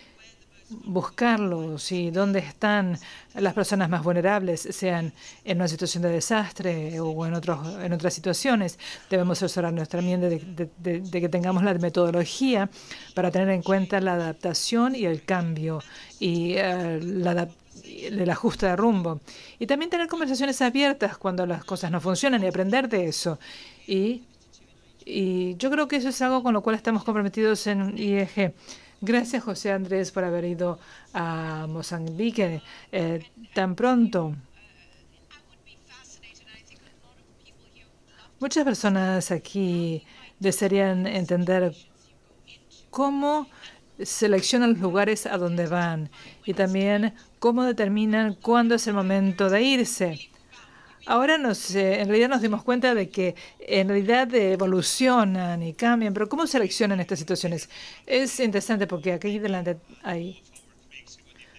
buscarlos y dónde están las personas más vulnerables, sean en una situación de desastre o en otras situaciones. Debemos asesorarnos también de que tengamos la metodología para tener en cuenta la adaptación y el cambio y el ajuste de rumbo. Y también tener conversaciones abiertas cuando las cosas no funcionan y aprender de eso. Y yo creo que eso es algo con lo cual estamos comprometidos en IEG. Gracias, José Andrés, por haber ido a Mozambique tan pronto. Muchas personas aquí desearían entender cómo seleccionan los lugares a donde van y también cómo determinan cuándo es el momento de irse. Ahora en realidad nos dimos cuenta de que en realidad evolucionan y cambian, pero ¿cómo seleccionan estas situaciones? Es interesante porque aquí delante hay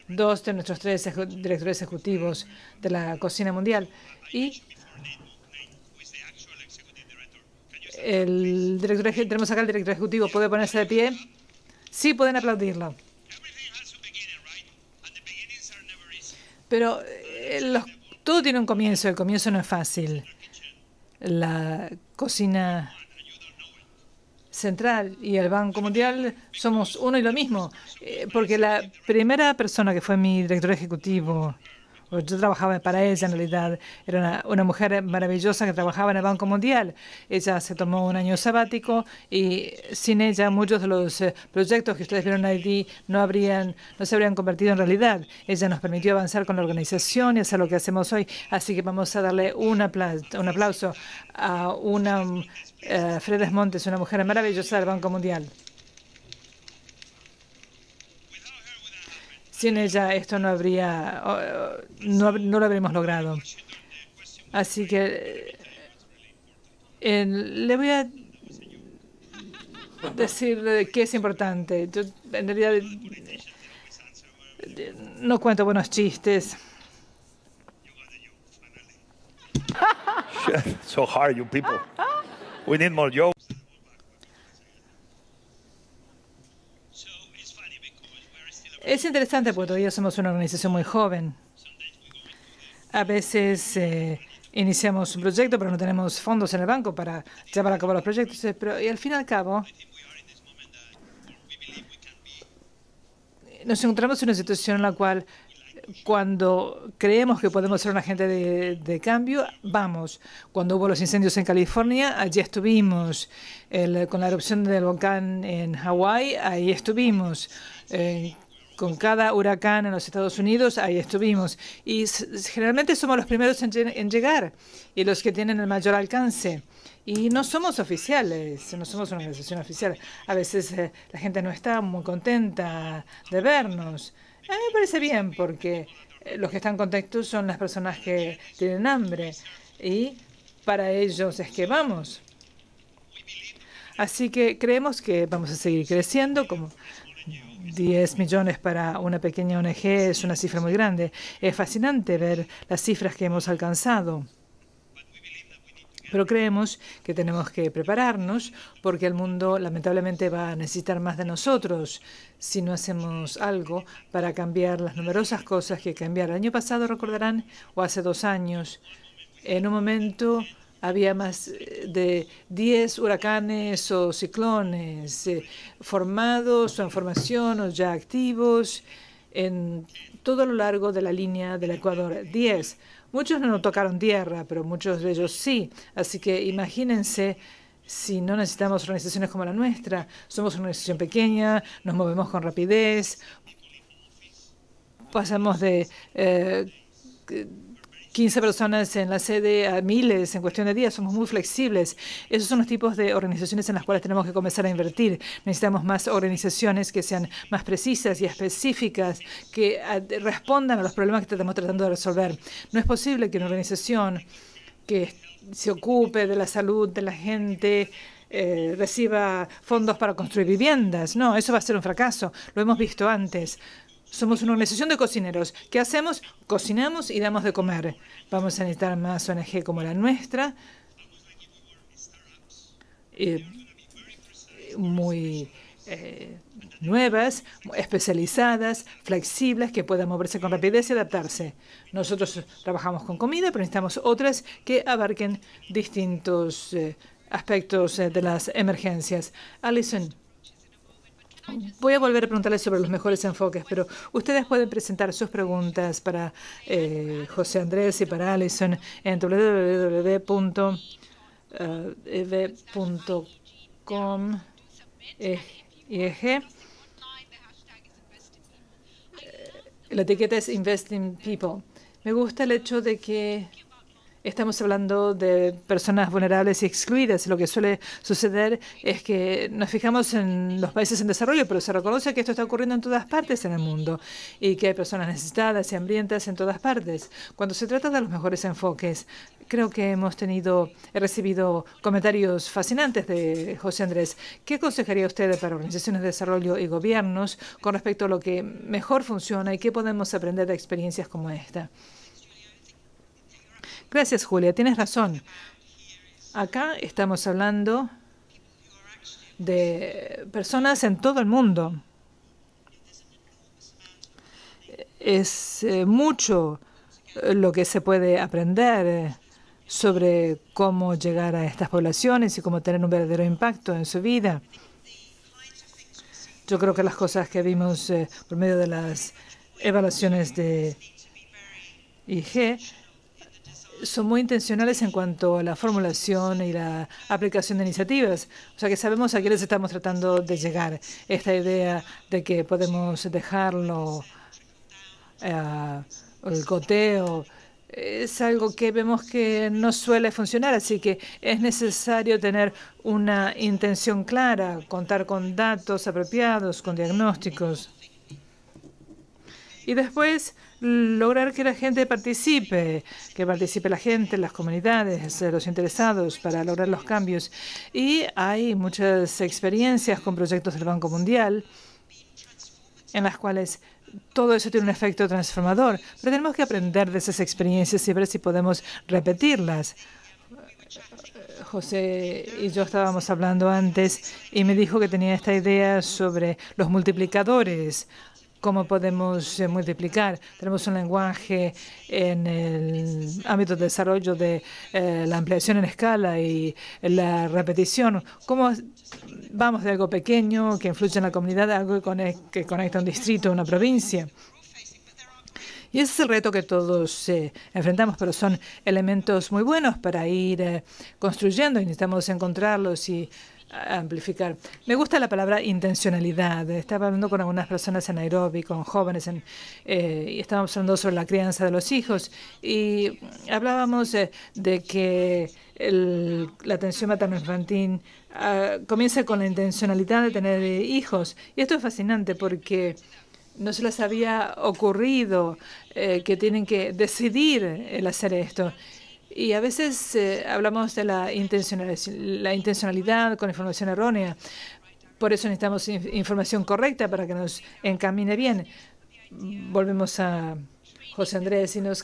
2 de nuestros 3 directores ejecutivos de la cocina mundial y tenemos acá el director ejecutivo. ¿Puede ponerse de pie? Sí, pueden aplaudirlo. Pero todo tiene un comienzo. El comienzo no es fácil. La cocina central y el Banco Mundial somos uno y lo mismo. Porque la primera persona que fue mi director ejecutivo, yo trabajaba para ella en realidad, era una mujer maravillosa que trabajaba en el Banco Mundial. Ella se tomó un año sabático y sin ella muchos de los proyectos que ustedes vieron allí no se habrían convertido en realidad. Ella nos permitió avanzar con la organización y hacer lo que hacemos hoy. Así que vamos a darle un aplauso a Fredes Montes, una mujer maravillosa del Banco Mundial. Sin ella esto no lo habríamos logrado. Así que le voy a decir qué es importante. Yo en realidad no cuento buenos chistes. So hard, you people. We need more jokes. Es interesante porque todavía somos una organización muy joven. A veces iniciamos un proyecto, pero no tenemos fondos en el banco para llevar a cabo los proyectos. Y al fin y al cabo, nos encontramos en una situación en la cual, cuando creemos que podemos ser un agente de cambio, vamos. Cuando hubo los incendios en California, allí estuvimos. Con la erupción del volcán en Hawái, ahí estuvimos. Con cada huracán en los Estados Unidos, ahí estuvimos. Y generalmente somos los primeros en llegar y los que tienen el mayor alcance. Y no somos oficiales, no somos una organización oficial. A veces la gente no está muy contenta de vernos. A mí me parece bien porque los que están contentos son las personas que tienen hambre. Y para ellos es que vamos. Así que creemos que vamos a seguir creciendo. Como 10 millones para una pequeña ONG es una cifra muy grande. Es fascinante ver las cifras que hemos alcanzado. Pero creemos que tenemos que prepararnos porque el mundo lamentablemente va a necesitar más de nosotros si no hacemos algo para cambiar las numerosas cosas que cambiar. El año pasado, recordarán, o hace 2 años, en un momento había más de 10 huracanes o ciclones formados o en formación o ya activos en todo lo largo de la línea del Ecuador. 10. Muchos no tocaron tierra, pero muchos de ellos sí. Así que imagínense si no necesitamos organizaciones como la nuestra. Somos una organización pequeña, nos movemos con rapidez, pasamos de 15 personas en la sede a miles en cuestión de días. Somos muy flexibles. Esos son los tipos de organizaciones en las cuales tenemos que comenzar a invertir. Necesitamos más organizaciones que sean más precisas y específicas, que respondan a los problemas que estamos tratando de resolver. No es posible que una organización que se ocupe de la salud de la gente reciba fondos para construir viviendas. No, eso va a ser un fracaso. Lo hemos visto antes. Somos una organización de cocineros. ¿Qué hacemos? Cocinamos y damos de comer. Vamos a necesitar más ONG como la nuestra, muy nuevas, especializadas, flexibles, que puedan moverse con rapidez y adaptarse. Nosotros trabajamos con comida, pero necesitamos otras que abarquen distintos aspectos de las emergencias. Alison, voy a volver a preguntarles sobre los mejores enfoques, pero ustedes pueden presentar sus preguntas para José Andrés y para Alison en www.ev.com. La etiqueta es Invest in People. Me gusta el hecho de que estamos hablando de personas vulnerables y excluidas. Lo que suele suceder es que nos fijamos en los países en desarrollo, pero se reconoce que esto está ocurriendo en todas partes en el mundo y que hay personas necesitadas y hambrientas en todas partes. Cuando se trata de los mejores enfoques, creo que he recibido comentarios fascinantes de José Andrés. ¿Qué aconsejaría usted para organizaciones de desarrollo y gobiernos con respecto a lo que mejor funciona y qué podemos aprender de experiencias como esta? Gracias, Julia. Tienes razón. Acá estamos hablando de personas en todo el mundo. Es mucho lo que se puede aprender sobre cómo llegar a estas poblaciones y cómo tener un verdadero impacto en su vida. Yo creo que las cosas que vimos por medio de las evaluaciones de IG son muy intencionales en cuanto a la formulación y la aplicación de iniciativas. O sea que sabemos a quiénes estamos tratando de llegar. Esta idea de que podemos dejarlo el goteo es algo que vemos que no suele funcionar, así que es necesario tener una intención clara, contar con datos apropiados, con diagnósticos. Y después lograr que la gente participe, que participe la gente, las comunidades, los interesados para lograr los cambios. Y hay muchas experiencias con proyectos del Banco Mundial en las cuales todo eso tiene un efecto transformador. Pero tenemos que aprender de esas experiencias y ver si podemos repetirlas. José y yo estábamos hablando antes y me dijo que tenía esta idea sobre los multiplicadores. ¿Cómo podemos multiplicar? Tenemos un lenguaje en el ámbito de desarrollo de la ampliación en escala y la repetición. ¿Cómo vamos de algo pequeño que influye en la comunidad a algo que conecta un distrito, una provincia? Y ese es el reto que todos enfrentamos, pero son elementos muy buenos para ir construyendo y necesitamos encontrarlos y amplificar. Me gusta la palabra intencionalidad. Estaba hablando con algunas personas en Nairobi, con jóvenes, y estábamos hablando sobre la crianza de los hijos y hablábamos de que la atención materno-infantil comienza con la intencionalidad de tener hijos. Y esto es fascinante porque no se les había ocurrido que tienen que decidir el hacer esto. Y a veces hablamos de la intencionalidad con información errónea. Por eso necesitamos información correcta para que nos encamine bien. Volvemos a José Andrés y nos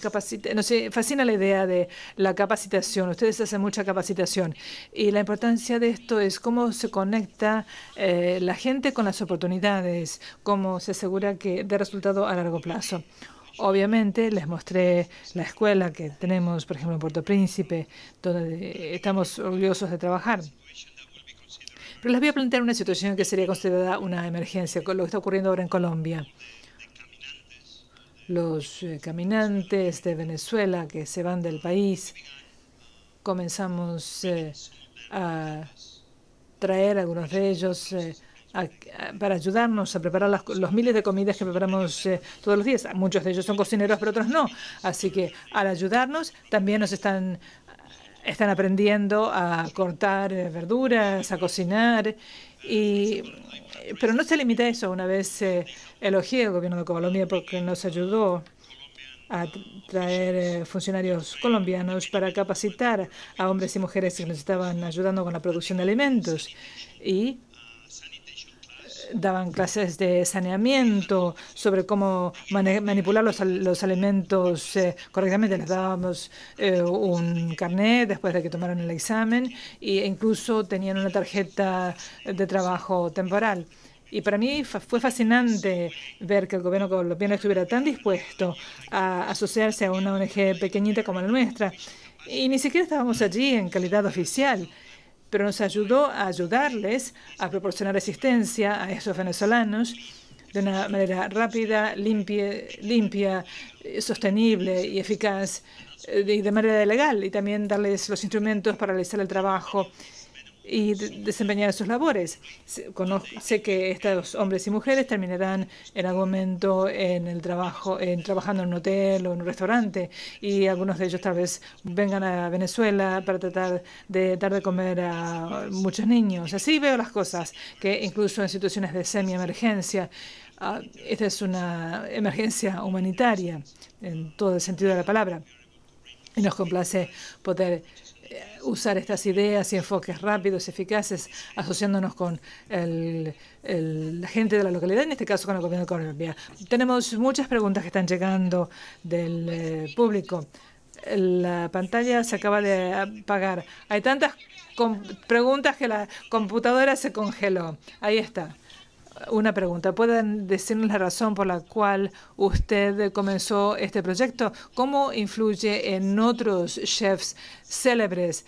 fascina la idea de la capacitación. Ustedes hacen mucha capacitación. Y la importancia de esto es cómo se conecta la gente con las oportunidades, cómo se asegura que dé resultado a largo plazo. Obviamente, les mostré la escuela que tenemos, por ejemplo, en Puerto Príncipe, donde estamos orgullosos de trabajar. Pero les voy a plantear una situación que sería considerada una emergencia, con lo que está ocurriendo ahora en Colombia. Los caminantes de Venezuela que se van del país, comenzamos a traer a algunos de ellos para ayudarnos a preparar los miles de comidas que preparamos todos los días. Muchos de ellos son cocineros, pero otros no. Así que al ayudarnos también nos están aprendiendo a cortar verduras, a cocinar. Pero no se limita a eso. Una vez elogié al gobierno de Colombia porque nos ayudó a traer funcionarios colombianos para capacitar a hombres y mujeres que nos estaban ayudando con la producción de alimentos. Y daban clases de saneamiento sobre cómo manipular los alimentos correctamente. Les dábamos un carnet después de que tomaron el examen e incluso tenían una tarjeta de trabajo temporal. Y para mí fue fascinante ver que el gobierno colombiano estuviera tan dispuesto a asociarse a una ONG pequeñita como la nuestra. Y ni siquiera estábamos allí en calidad oficial, pero nos ayudó a ayudarles a proporcionar asistencia a esos venezolanos de una manera rápida, limpia, sostenible y eficaz, y de manera legal, y también darles los instrumentos para realizar el trabajo. y desempeñar sus labores. Sé que estos hombres y mujeres terminarán en algún momento en el trabajo, trabajando en un hotel o en un restaurante, y algunos de ellos tal vez vengan a Venezuela para tratar de dar de comer a muchos niños. Así veo las cosas, que incluso en situaciones de semi-emergencia, esta es una emergencia humanitaria en todo el sentido de la palabra. Y nos complace poder usar estas ideas y enfoques rápidos, eficaces, asociándonos con la gente de la localidad, en este caso con el gobierno de Colombia. Tenemos muchas preguntas que están llegando del público. La pantalla se acaba de apagar. Hay tantas preguntas que la computadora se congeló. Ahí está. Una pregunta. ¿Pueden decirnos la razón por la cual usted comenzó este proyecto? ¿Cómo influye en otros chefs célebres?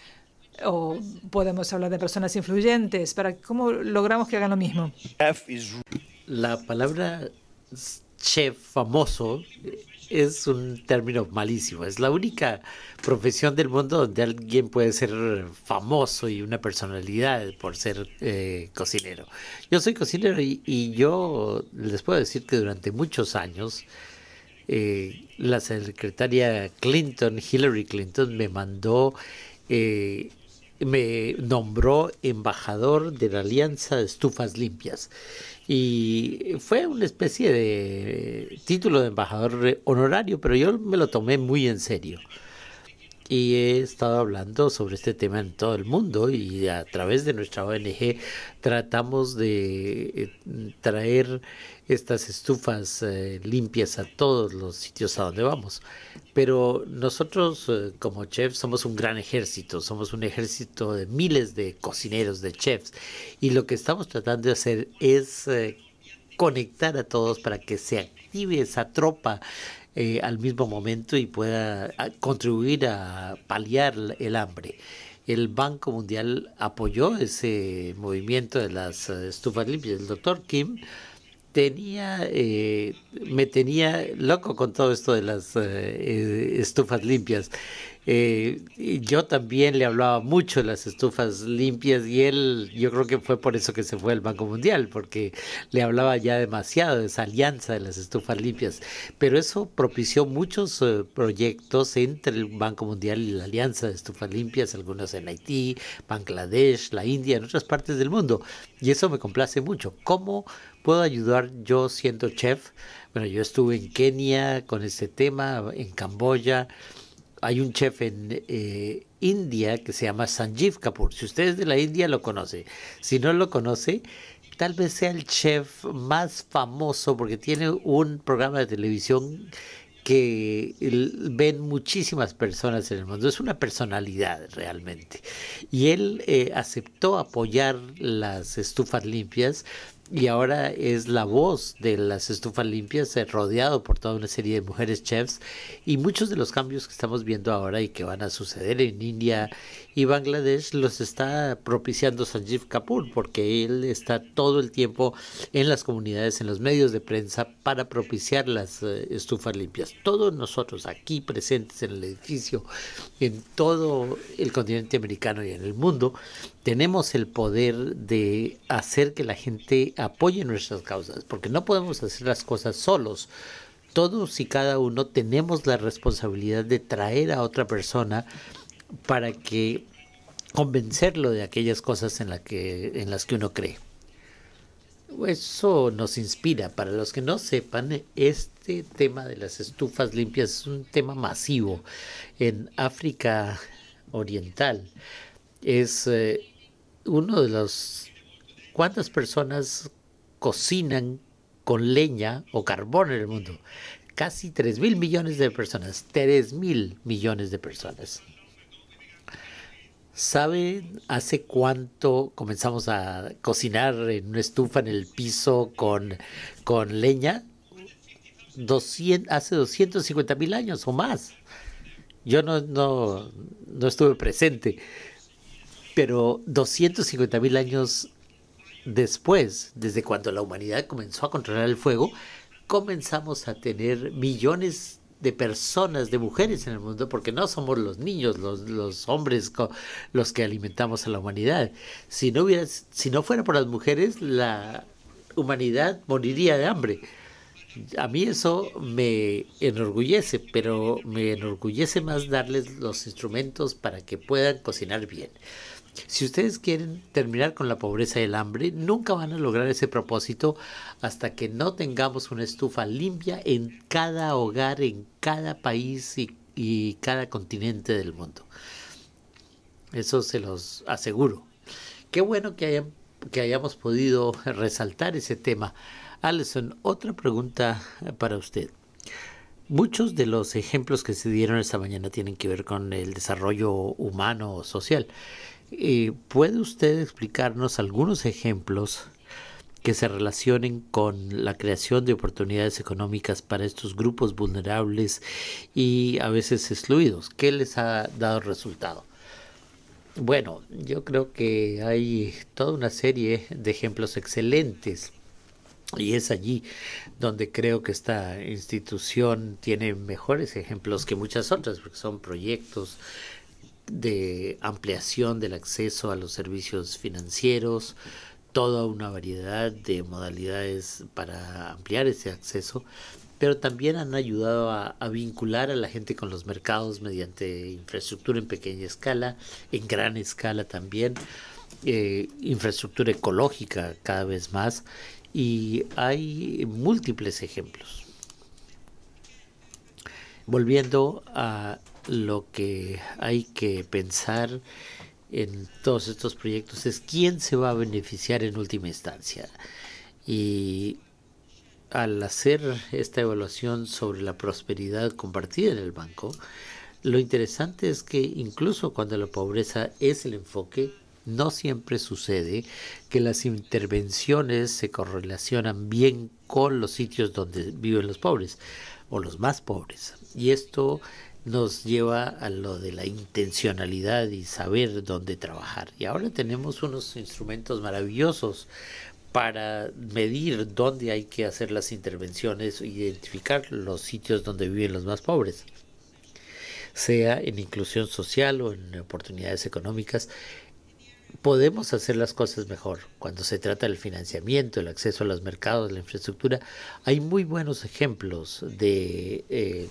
¿O podemos hablar de personas influyentes? ¿Cómo logramos que hagan lo mismo? La palabra chef famoso es un término malísimo. Es la única profesión del mundo donde alguien puede ser famoso y una personalidad por ser cocinero. Yo soy cocinero y yo les puedo decir que durante muchos años la secretaria Clinton, Hillary Clinton, me nombró embajador de la Alianza de Estufas Limpias. Y fue una especie de título de embajador honorario, pero yo me lo tomé muy en serio. Y he estado hablando sobre este tema en todo el mundo, y a través de nuestra ONG tratamos de traer estas estufas limpias a todos los sitios a donde vamos. Pero nosotros como chefs somos un gran ejército, somos un ejército de miles de cocineros, de chefs, y lo que estamos tratando de hacer es conectar a todos para que se active esa tropa al mismo momento y pueda contribuir a paliar el hambre. El Banco Mundial apoyó ese movimiento de las estufas limpias. El doctor Kim me tenía loco con todo esto de las estufas limpias. Y yo también le hablaba mucho de las estufas limpias, y yo creo que fue por eso que se fue al Banco Mundial, porque le hablaba ya demasiado de esa alianza de las estufas limpias. Pero eso propició muchos proyectos entre el Banco Mundial y la Alianza de Estufas Limpias, algunos en Haití, Bangladesh, la India, en otras partes del mundo. Y eso me complace mucho. ¿Cómo puedo ayudar yo siendo chef? Bueno, yo estuve en Kenia con este tema, en Camboya. Hay un chef en India que se llama Sanjeev Kapoor. Si usted es de la India, lo conoce. Si no lo conoce, tal vez sea el chef más famoso porque tiene un programa de televisión que ven muchísimas personas en el mundo. Es una personalidad realmente. Y él aceptó apoyar las estufas limpias, y ahora es la voz de las estufas limpias, rodeado por toda una serie de mujeres chefs, y muchos de los cambios que estamos viendo ahora y que van a suceder en India y Bangladesh los está propiciando Sanjeev Kapoor, porque él está todo el tiempo en las comunidades, en los medios de prensa, para propiciar las estufas limpias. Todos nosotros aquí presentes en el edificio, en todo el continente americano y en el mundo, tenemos el poder de hacer que la gente apoye nuestras causas, porque no podemos hacer las cosas solos. Todos y cada uno tenemos la responsabilidad de traer a otra persona para que convencerlo de aquellas cosas en las que uno cree. Eso nos inspira. Para los que no sepan, este tema de las estufas limpias es un tema masivo en África Oriental. Es uno de los... ¿Cuántas personas cocinan con leña o carbón en el mundo? Casi 3.000 millones de personas. 3.000 millones de personas. ¿Saben hace cuánto comenzamos a cocinar en una estufa en el piso con leña? Hace 250.000 años o más. Yo no estuve presente, pero 250.000 años después, desde cuando la humanidad comenzó a controlar el fuego, comenzamos a tener millones de personas, de mujeres en el mundo, porque no somos los niños, los hombres los que alimentamos a la humanidad. Si no fuera por las mujeres, la humanidad moriría de hambre. A mí eso me enorgullece, pero me enorgullece más darles los instrumentos para que puedan cocinar bien. Si ustedes quieren terminar con la pobreza y el hambre, nunca van a lograr ese propósito hasta que no tengamos una estufa limpia en cada hogar, en cada país y cada continente del mundo. Eso se los aseguro. Qué bueno que hayamos podido resaltar ese tema. Alison, otra pregunta para usted. Muchos de los ejemplos que se dieron esta mañana tienen que ver con el desarrollo humano o social. ¿Puede usted explicarnos algunos ejemplos que se relacionen con la creación de oportunidades económicas para estos grupos vulnerables y a veces excluidos? ¿Qué les ha dado resultado? Bueno, yo creo que hay toda una serie de ejemplos excelentes. Y es allí donde creo que esta institución tiene mejores ejemplos que muchas otras, porque son proyectos de ampliación del acceso a los servicios financieros, toda una variedad de modalidades para ampliar ese acceso, pero también han ayudado a vincular a la gente con los mercados mediante infraestructura en pequeña escala, en gran escala también, infraestructura ecológica cada vez más. Y hay múltiples ejemplos. Volviendo a lo que hay que pensar en todos estos proyectos es quién se va a beneficiar en última instancia. Y al hacer esta evaluación sobre la prosperidad compartida en el banco, lo interesante es que incluso cuando la pobreza es el enfoque, no siempre sucede que las intervenciones se correlacionan bien con los sitios donde viven los pobres o los más pobres. Y esto nos lleva a lo de la intencionalidad y saber dónde trabajar. Y ahora tenemos unos instrumentos maravillosos para medir dónde hay que hacer las intervenciones e identificar los sitios donde viven los más pobres, sea en inclusión social o en oportunidades económicas. Podemos hacer las cosas mejor cuando se trata del financiamiento, el acceso a los mercados, la infraestructura. Hay muy buenos ejemplos de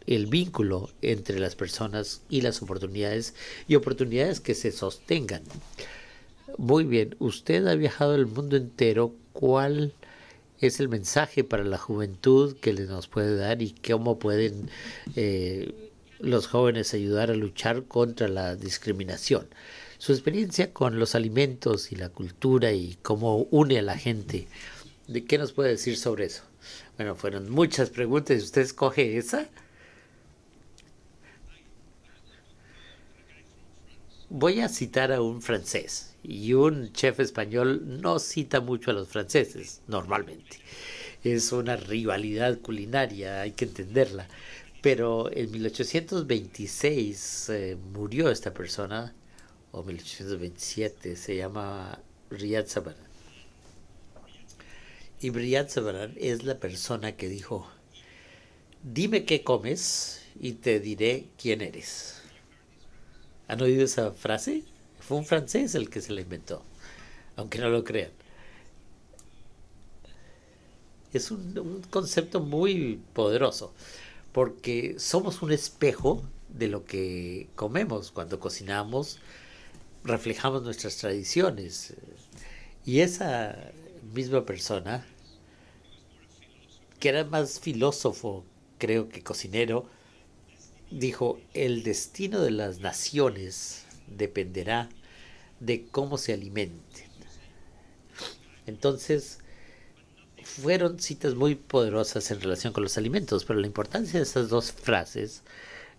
el vínculo entre las personas y las oportunidades y oportunidades que se sostengan. Muy bien, usted ha viajado el mundo entero. ¿Cuál es el mensaje para la juventud que nos puede dar y cómo pueden los jóvenes ayudar a luchar contra la discriminación? Su experiencia con los alimentos y la cultura y cómo une a la gente. ¿De qué nos puede decir sobre eso? Bueno, fueron muchas preguntas. ¿Usted escoge esa? Voy a citar a un francés. Y un chef español no cita mucho a los franceses, normalmente. Es una rivalidad culinaria, hay que entenderla. Pero en 1826 murió esta persona, o 1827, se llama Riyad Savarin. Y Riyad Savarin es la persona que dijo: dime qué comes y te diré quién eres. ¿Han oído esa frase? Fue un francés el que se la inventó, aunque no lo crean. Es un concepto muy poderoso, porque somos un espejo de lo que comemos. Cuando cocinamos, reflejamos nuestras tradiciones. Y esa misma persona, que era más filósofo, creo, que cocinero, dijo: el destino de las naciones dependerá de cómo se alimenten. Entonces, fueron citas muy poderosas en relación con los alimentos, pero la importancia de esas dos frases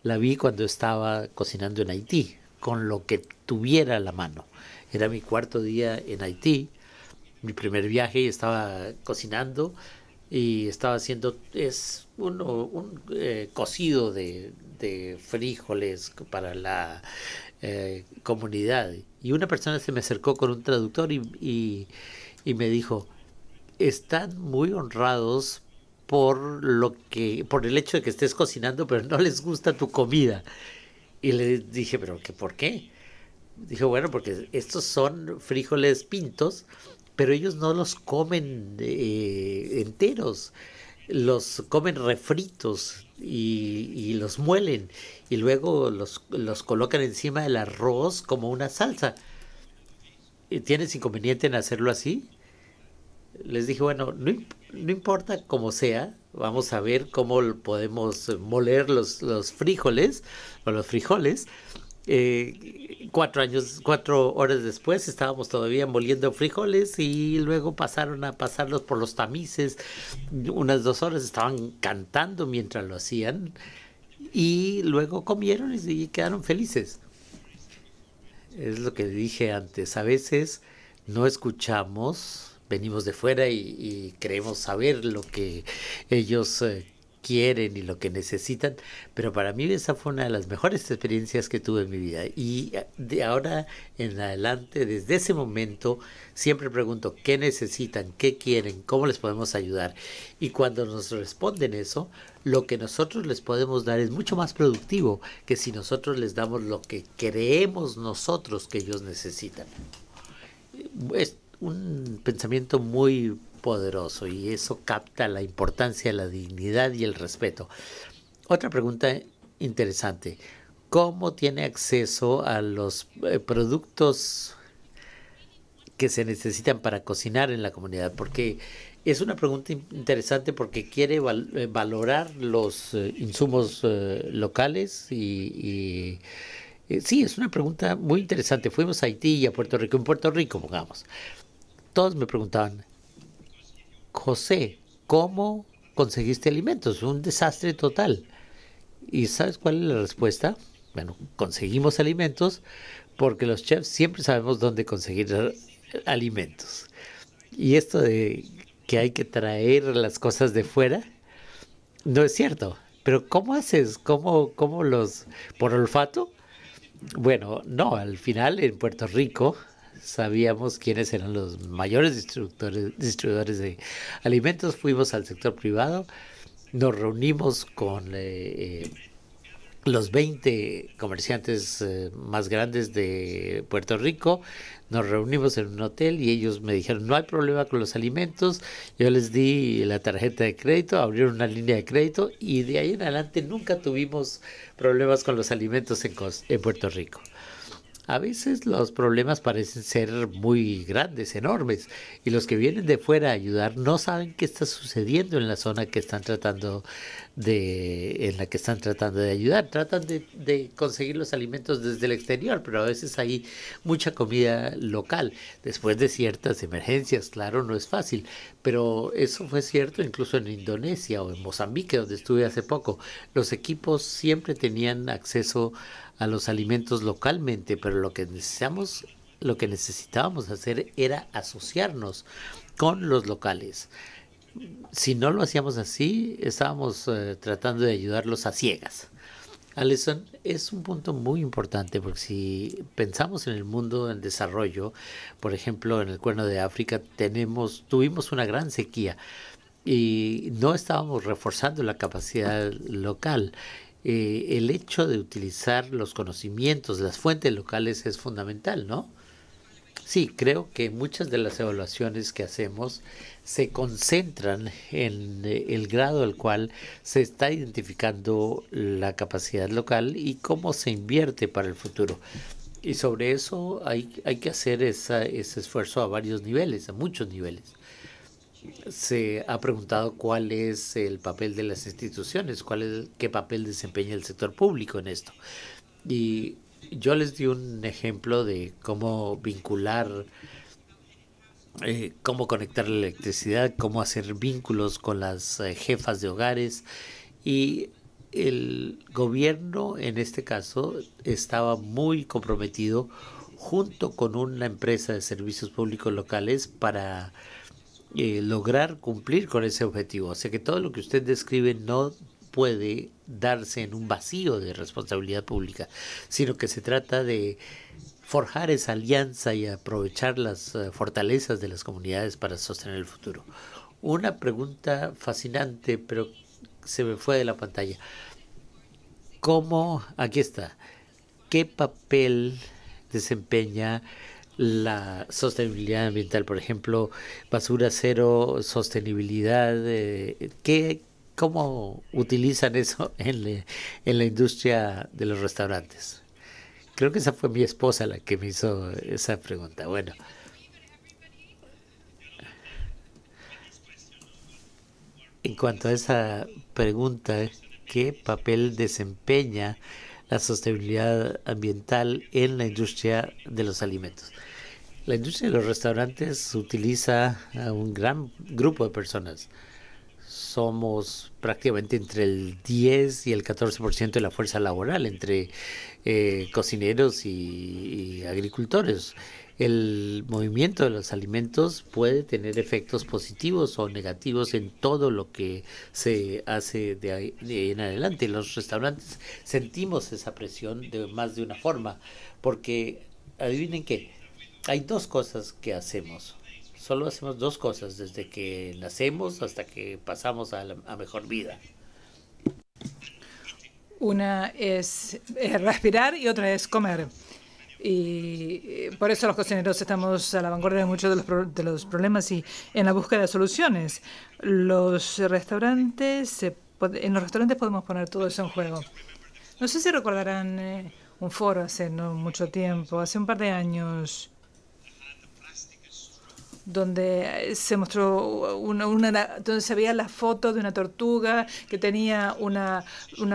la vi cuando estaba cocinando en Haití, con lo que tuviera a la mano. Era mi cuarto día en Haití, mi primer viaje, y estaba cocinando y estaba haciendo un cocido de frijoles para la comunidad. Y una persona se me acercó con un traductor y me dijo: están muy honrados por el hecho de que estés cocinando, pero no les gusta tu comida. Y le dije, ¿pero por qué? Dijo, bueno, porque estos son frijoles pintos, pero ellos no los comen enteros, los comen refritos y los muelen y luego los colocan encima del arroz como una salsa. ¿Tienes inconveniente en hacerlo así? Les dije, bueno, no importa cómo sea, vamos a ver cómo podemos moler los frijoles o los frijoles. 4 horas después estábamos todavía moliendo frijoles y luego pasaron a pasarlos por los tamices. Unas 2 horas estaban cantando mientras lo hacían y luego comieron y quedaron felices. Es lo que dije antes, a veces no escuchamos, venimos de fuera y creemos saber lo que ellos quieren y lo que necesitan, pero para mí esa fue una de las mejores experiencias que tuve en mi vida y de ahora en adelante, desde ese momento, siempre pregunto qué necesitan, qué quieren, cómo les podemos ayudar y cuando nos responden eso, lo que nosotros les podemos dar es mucho más productivo que si nosotros les damos lo que creemos nosotros que ellos necesitan. Es un pensamiento muy poderoso y eso capta la importancia de la dignidad y el respeto. Otra pregunta interesante, ¿cómo tiene acceso a los productos que se necesitan para cocinar en la comunidad? Porque es una pregunta interesante porque quiere valorar los insumos locales y sí, es una pregunta muy interesante. Fuimos a Haití y a Puerto Rico. En Puerto Rico, pongamos, todos me preguntaban, José, ¿cómo conseguiste alimentos? Un desastre total. ¿Y sabes cuál es la respuesta? Bueno, conseguimos alimentos porque los chefs siempre sabemos dónde conseguir alimentos. Y esto de que hay que traer las cosas de fuera, no es cierto. Pero ¿cómo haces? ¿Cómo los... ¿Por olfato? Bueno, no, al final en Puerto Rico sabíamos quiénes eran los mayores distribuidores de alimentos. Fuimos al sector privado, nos reunimos con los 20 comerciantes más grandes de Puerto Rico, nos reunimos en un hotel y ellos me dijeron, no hay problema con los alimentos. Yo les di la tarjeta de crédito, abrieron una línea de crédito y de ahí en adelante nunca tuvimos problemas con los alimentos en Puerto Rico. A veces los problemas parecen ser muy grandes, enormes, y los que vienen de fuera a ayudar no saben qué está sucediendo en la zona que están tratando en la que están tratando de ayudar. Tratan de conseguir los alimentos desde el exterior, pero a veces hay mucha comida local. Después de ciertas emergencias, claro, no es fácil, pero eso fue cierto incluso en Indonesia o en Mozambique, donde estuve hace poco. Los equipos siempre tenían acceso a los alimentos localmente, pero lo que necesitábamos hacer era asociarnos con los locales. Si no lo hacíamos así, estábamos tratando de ayudarlos a ciegas. Alison, es un punto muy importante porque si pensamos en el mundo en desarrollo, por ejemplo, en el Cuerno de África tuvimos una gran sequía y no estábamos reforzando la capacidad local. El hecho de utilizar los conocimientos, las fuentes locales es fundamental, ¿no? Sí, creo que muchas de las evaluaciones que hacemos se concentran en el grado al cual se está identificando la capacidad local y cómo se invierte para el futuro. Y sobre eso hay que hacer ese esfuerzo a varios niveles, a muchos niveles. Se ha preguntado cuál es el papel de las instituciones, qué papel desempeña el sector público en esto. Y yo les di un ejemplo de cómo vincular, cómo conectar la electricidad, cómo hacer vínculos con las jefas de hogares. Y el gobierno, en este caso, estaba muy comprometido junto con una empresa de servicios públicos locales para lograr cumplir con ese objetivo. O sea que todo lo que usted describe no puede darse en un vacío de responsabilidad pública, sino que se trata de forjar esa alianza y aprovechar las fortalezas de las comunidades para sostener el futuro. Una pregunta fascinante, pero se me fue de la pantalla. ¿Cómo, aquí está, qué papel desempeña la sostenibilidad ambiental? Por ejemplo, basura cero, sostenibilidad, ¿cómo utilizan eso en la industria de los restaurantes? Creo que esa fue mi esposa la que me hizo esa pregunta. Bueno. En cuanto a esa pregunta, ¿qué papel desempeña la sostenibilidad ambiental en la industria de los alimentos? La industria de los restaurantes utiliza a un gran grupo de personas. Somos prácticamente entre el 10 y el 14% de la fuerza laboral, entre cocineros y agricultores. El movimiento de los alimentos puede tener efectos positivos o negativos en todo lo que se hace de ahí en adelante. Los restaurantes sentimos esa presión de más de una forma, porque adivinen qué, hay dos cosas que hacemos. Solo hacemos dos cosas desde que nacemos hasta que pasamos a mejor vida. Una es respirar y otra es comer. Y por eso los cocineros estamos a la vanguardia de muchos de los problemas y en la búsqueda de soluciones. En los restaurantes podemos poner todo eso en juego. No sé si recordarán un foro hace no mucho tiempo, hace un par de años, donde se mostró donde se veía la foto de una tortuga que tenía una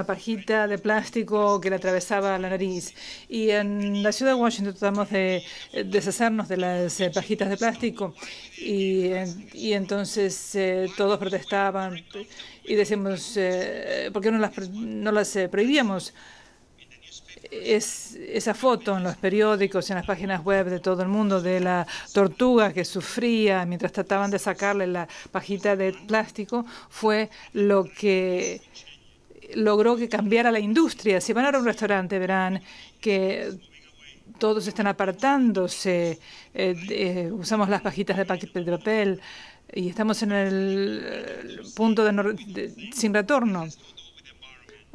pajita de plástico que le atravesaba la nariz. Y en la ciudad de Washington tratamos de deshacernos de las pajitas de plástico y entonces todos protestaban y decimos, ¿por qué no las prohibíamos? Esa foto en los periódicos, en las páginas web de todo el mundo, de la tortuga que sufría mientras trataban de sacarle la pajita de plástico, fue lo que logró que cambiara la industria. Si van a un restaurante, verán que todos están apartándose, usamos las pajitas de papel y estamos en el punto sin retorno.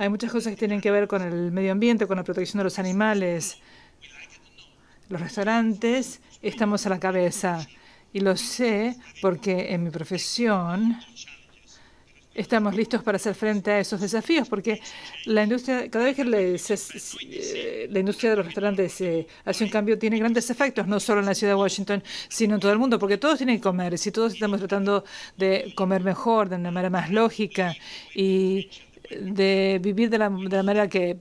Hay muchas cosas que tienen que ver con el medio ambiente, con la protección de los animales. Los restaurantes estamos a la cabeza y lo sé porque en mi profesión estamos listos para hacer frente a esos desafíos, porque la industria, cada vez que la industria de los restaurantes hace un cambio, tiene grandes efectos, no solo en la ciudad de Washington, sino en todo el mundo, porque todos tienen que comer. Si todos estamos tratando de comer mejor, de una manera más lógica y de vivir de la manera que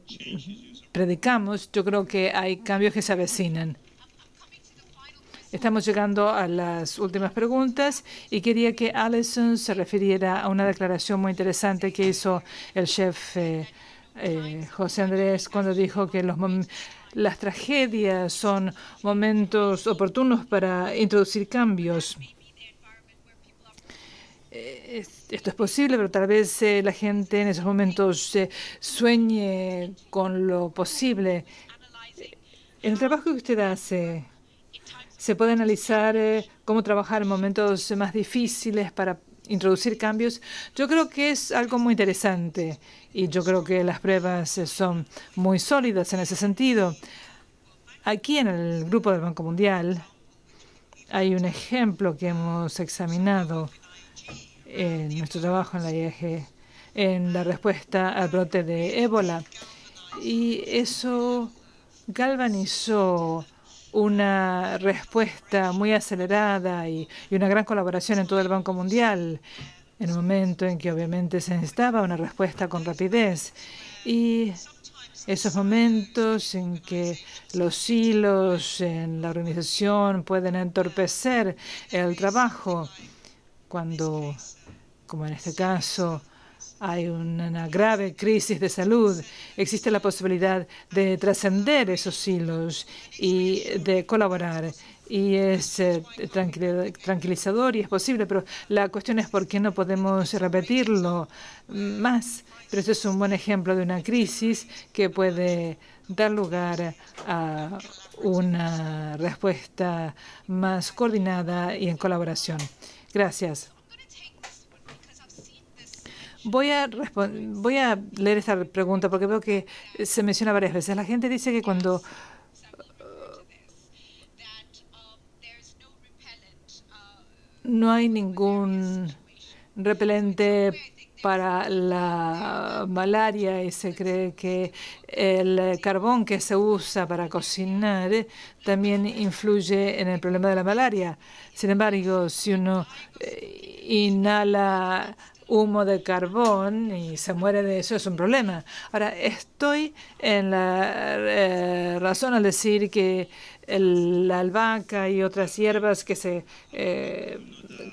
predicamos, yo creo que hay cambios que se avecinan. Estamos llegando a las últimas preguntas y quería que Alison se refiriera a una declaración muy interesante que hizo el chef José Andrés cuando dijo que las tragedias son momentos oportunos para introducir cambios. Esto es posible, pero tal vez la gente en esos momentos sueñe con lo posible. En el trabajo que usted hace, se puede analizar cómo trabajar en momentos más difíciles para introducir cambios. Yo creo que es algo muy interesante y yo creo que las pruebas son muy sólidas en ese sentido. Aquí en el Grupo del Banco Mundial hay un ejemplo que hemos examinado en nuestro trabajo en la IEG, en la respuesta al brote de ébola. Y eso galvanizó una respuesta muy acelerada y una gran colaboración en todo el Banco Mundial, en un momento en que obviamente se necesitaba una respuesta con rapidez. Y esos momentos en que los hilos en la organización pueden entorpecer el trabajo, cuando, como en este caso, hay una grave crisis de salud, existe la posibilidad de trascender esos hilos y de colaborar. Y es tranquilizador y es posible, pero la cuestión es por qué no podemos repetirlo más. Pero este es un buen ejemplo de una crisis que puede dar lugar a una respuesta más coordinada y en colaboración. Gracias. Voy a leer esta pregunta porque veo que se menciona varias veces. La gente dice que cuando no hay ningún repelente para la malaria y se cree que el carbón que se usa para cocinar también influye en el problema de la malaria. Sin embargo, si uno inhala humo de carbón y se muere de eso, es un problema. Ahora, estoy en la razón al decir que la albahaca y otras hierbas que se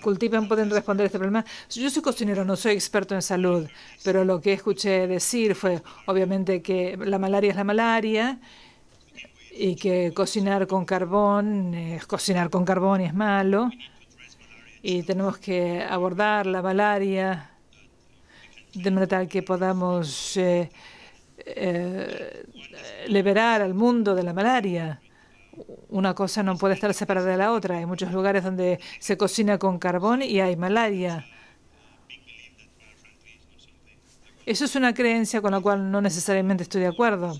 cultivan pueden responder a este problema. Yo soy cocinero, no soy experto en salud, pero lo que escuché decir fue obviamente que la malaria es la malaria y que cocinar con carbón y es malo. Y tenemos que abordar la malaria de manera tal que podamos liberar al mundo de la malaria. Una cosa no puede estar separada de la otra. Hay muchos lugares donde se cocina con carbón y hay malaria. Eso es una creencia con la cual no necesariamente estoy de acuerdo.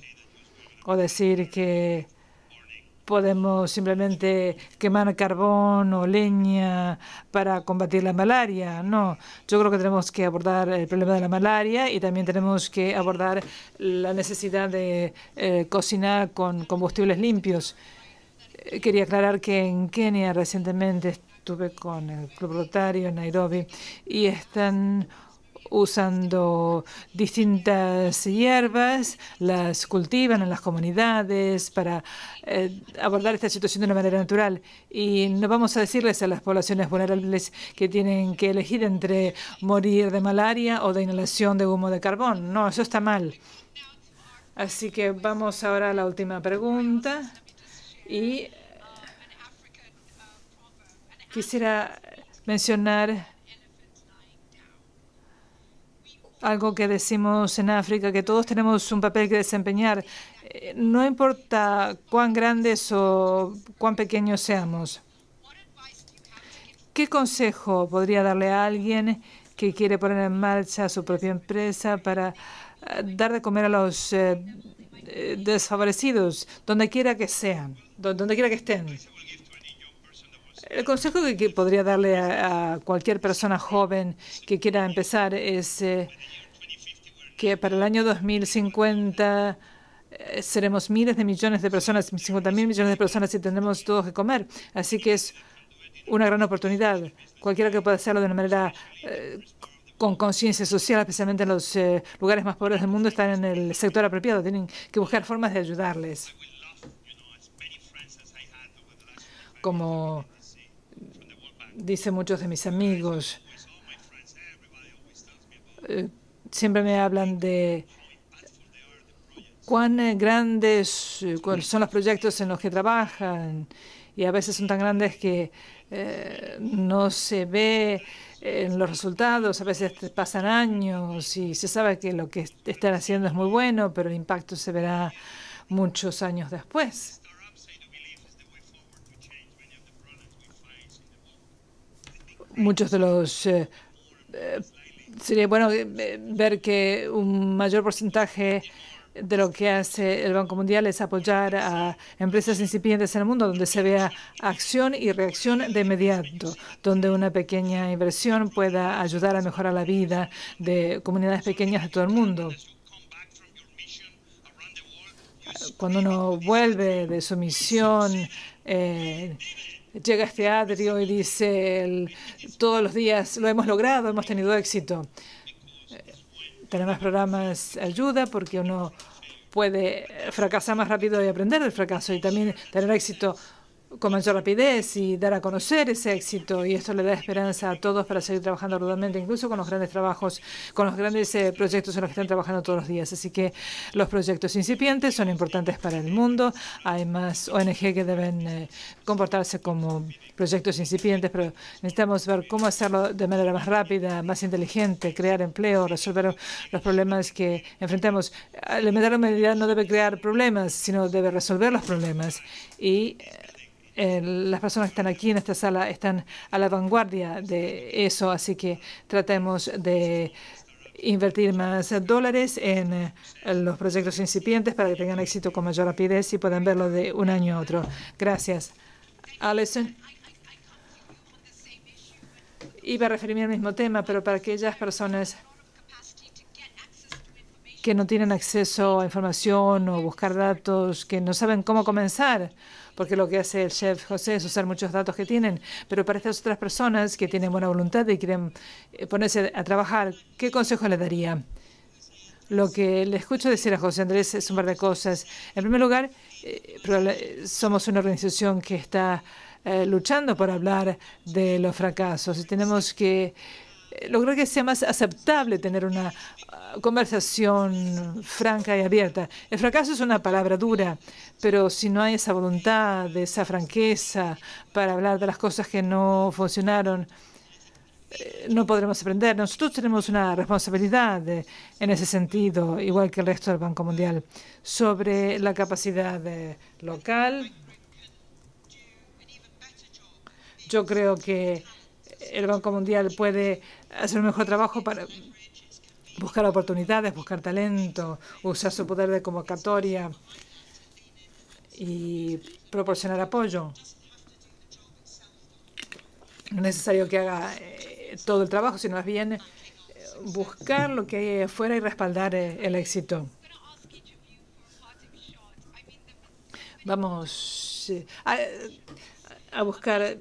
O decir que podemos simplemente quemar carbón o leña para combatir la malaria. No, yo creo que tenemos que abordar el problema de la malaria y también tenemos que abordar la necesidad de cocinar con combustibles limpios. Quería aclarar que en Kenia recientemente estuve con el Club Rotario en Nairobi y están usando distintas hierbas, las cultivan en las comunidades para abordar esta situación de una manera natural. Y no vamos a decirles a las poblaciones vulnerables que tienen que elegir entre morir de malaria o de inhalación de humo de carbón. No, eso está mal. Así que vamos ahora a la última pregunta. Y quisiera mencionar algo que decimos en África, que todos tenemos un papel que desempeñar. No importa cuán grandes o cuán pequeños seamos. ¿Qué consejo podría darle a alguien que quiere poner en marcha su propia empresa para dar de comer a los desfavorecidos, donde quiera que sean, donde quiera que estén? El consejo que podría darle a cualquier persona joven que quiera empezar es que para el año 2050 seremos miles de millones de personas, 50.000 millones de personas y tendremos todos que comer. Así que es una gran oportunidad. Cualquiera que pueda hacerlo de una manera con conciencia social, especialmente en los lugares más pobres del mundo, están en el sector apropiado. Tienen que buscar formas de ayudarles. Como dicen muchos de mis amigos, siempre me hablan de cuán grandes son los proyectos en los que trabajan y a veces son tan grandes que no se ve en los resultados. A veces pasan años y se sabe que lo que están haciendo es muy bueno, pero el impacto se verá muchos años después. Muchos de los sería bueno ver que un mayor porcentaje de lo que hace el Banco Mundial es apoyar a empresas incipientes en el mundo, donde se vea acción y reacción de inmediato, donde una pequeña inversión pueda ayudar a mejorar la vida de comunidades pequeñas de todo el mundo. Cuando uno vuelve de su misión, llega a este atrio y dice, todos los días lo hemos logrado, hemos tenido éxito. Tener más programas ayuda porque uno puede fracasar más rápido y aprender del fracaso y también tener éxito con mayor rapidez y dar a conocer ese éxito. Y esto le da esperanza a todos para seguir trabajando arduamente, incluso con los grandes trabajos, con los grandes proyectos en los que están trabajando todos los días. Así que los proyectos incipientes son importantes para el mundo. Hay más ONG que deben comportarse como proyectos incipientes, pero necesitamos ver cómo hacerlo de manera más rápida, más inteligente, crear empleo, resolver los problemas que enfrentamos. Alimentar la humanidad no debe crear problemas, sino debe resolver los problemas. Y las personas que están aquí en esta sala están a la vanguardia de eso, así que tratemos de invertir más dólares en los proyectos incipientes para que tengan éxito con mayor rapidez y puedan verlo de un año a otro. Gracias. Alison. Iba a referirme al mismo tema, pero para aquellas personas que no tienen acceso a información o buscar datos, que no saben cómo comenzar, porque lo que hace el chef José es usar muchos datos que tienen, pero para estas otras personas que tienen buena voluntad y quieren ponerse a trabajar, ¿qué consejo le daría? Lo que le escucho decir a José Andrés es un par de cosas. En primer lugar, somos una organización que está luchando por hablar de los fracasos y tenemos que lograr que sea más aceptable tener una conversación franca y abierta. El fracaso es una palabra dura, pero si no hay esa voluntad, de esa franqueza para hablar de las cosas que no funcionaron, no podremos aprender. Nosotros tenemos una responsabilidad en ese sentido, igual que el resto del Banco Mundial, sobre la capacidad local. Yo creo que el Banco Mundial puede hacer un mejor trabajo para buscar oportunidades, buscar talento, usar su poder de convocatoria y proporcionar apoyo. No es necesario que haga todo el trabajo, sino más bien buscar lo que hay afuera y respaldar el éxito. Vamos a buscar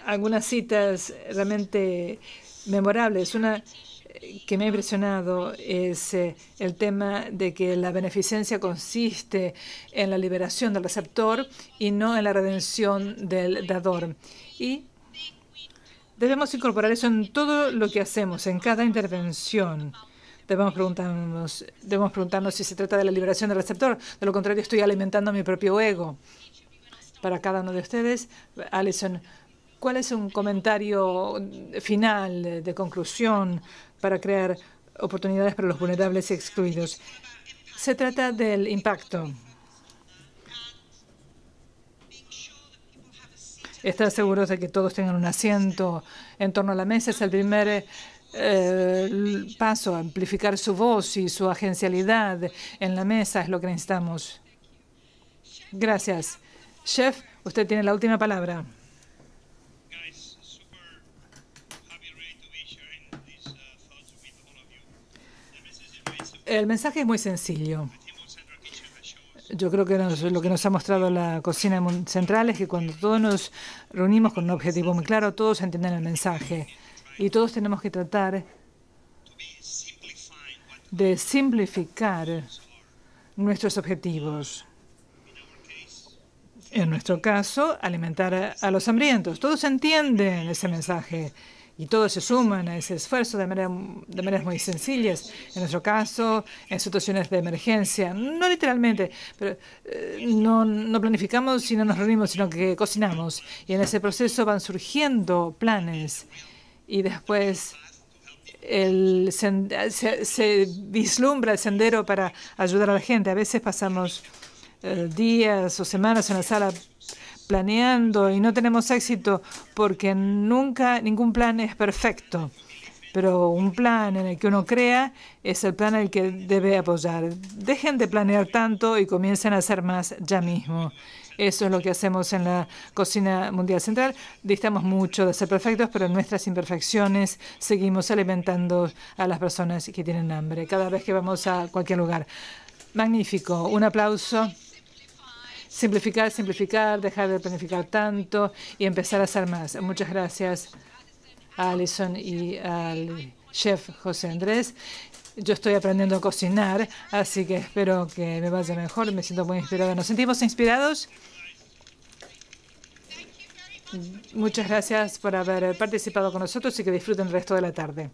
algunas citas realmente memorables. Una que me ha impresionado es el tema de que la beneficencia consiste en la liberación del receptor y no en la redención del dador. Y debemos incorporar eso en todo lo que hacemos, en cada intervención. Debemos preguntarnos si se trata de la liberación del receptor. De lo contrario, estoy alimentando mi propio ego. Para cada uno de ustedes, Alison, ¿cuál es un comentario final de conclusión para crear oportunidades para los vulnerables y excluidos? Se trata del impacto. Estar seguros de que todos tengan un asiento en torno a la mesa es el primer paso. Amplificar su voz y su agencialidad en la mesa es lo que necesitamos. Gracias. Chef, usted tiene la última palabra. El mensaje es muy sencillo. Yo creo que lo que nos ha mostrado la cocina central es que cuando todos nos reunimos con un objetivo muy claro, todos entienden el mensaje. Y todos tenemos que tratar de simplificar nuestros objetivos. En nuestro caso, alimentar a los hambrientos. Todos entienden ese mensaje y todos se suman a ese esfuerzo de maneras muy sencillas. En nuestro caso, en situaciones de emergencia, no literalmente, pero no planificamos y no nos reunimos, sino que cocinamos. Y en ese proceso van surgiendo planes y después se vislumbra el sendero para ayudar a la gente. A veces pasamos días o semanas en la sala planeando y no tenemos éxito porque nunca ningún plan es perfecto. Pero un plan en el que uno crea es el plan al que debe apoyar. Dejen de planear tanto y comiencen a hacer más ya mismo. Eso es lo que hacemos en la Cocina Mundial Central. Distamos mucho de ser perfectos, pero en nuestras imperfecciones seguimos alimentando a las personas que tienen hambre cada vez que vamos a cualquier lugar. Magnífico. Un aplauso. Simplificar, simplificar, dejar de planificar tanto y empezar a hacer más. Muchas gracias a Alison y al chef José Andrés. Yo estoy aprendiendo a cocinar, así que espero que me vaya mejor. Me siento muy inspirada. ¿Nos sentimos inspirados? Muchas gracias por haber participado con nosotros y que disfruten el resto de la tarde.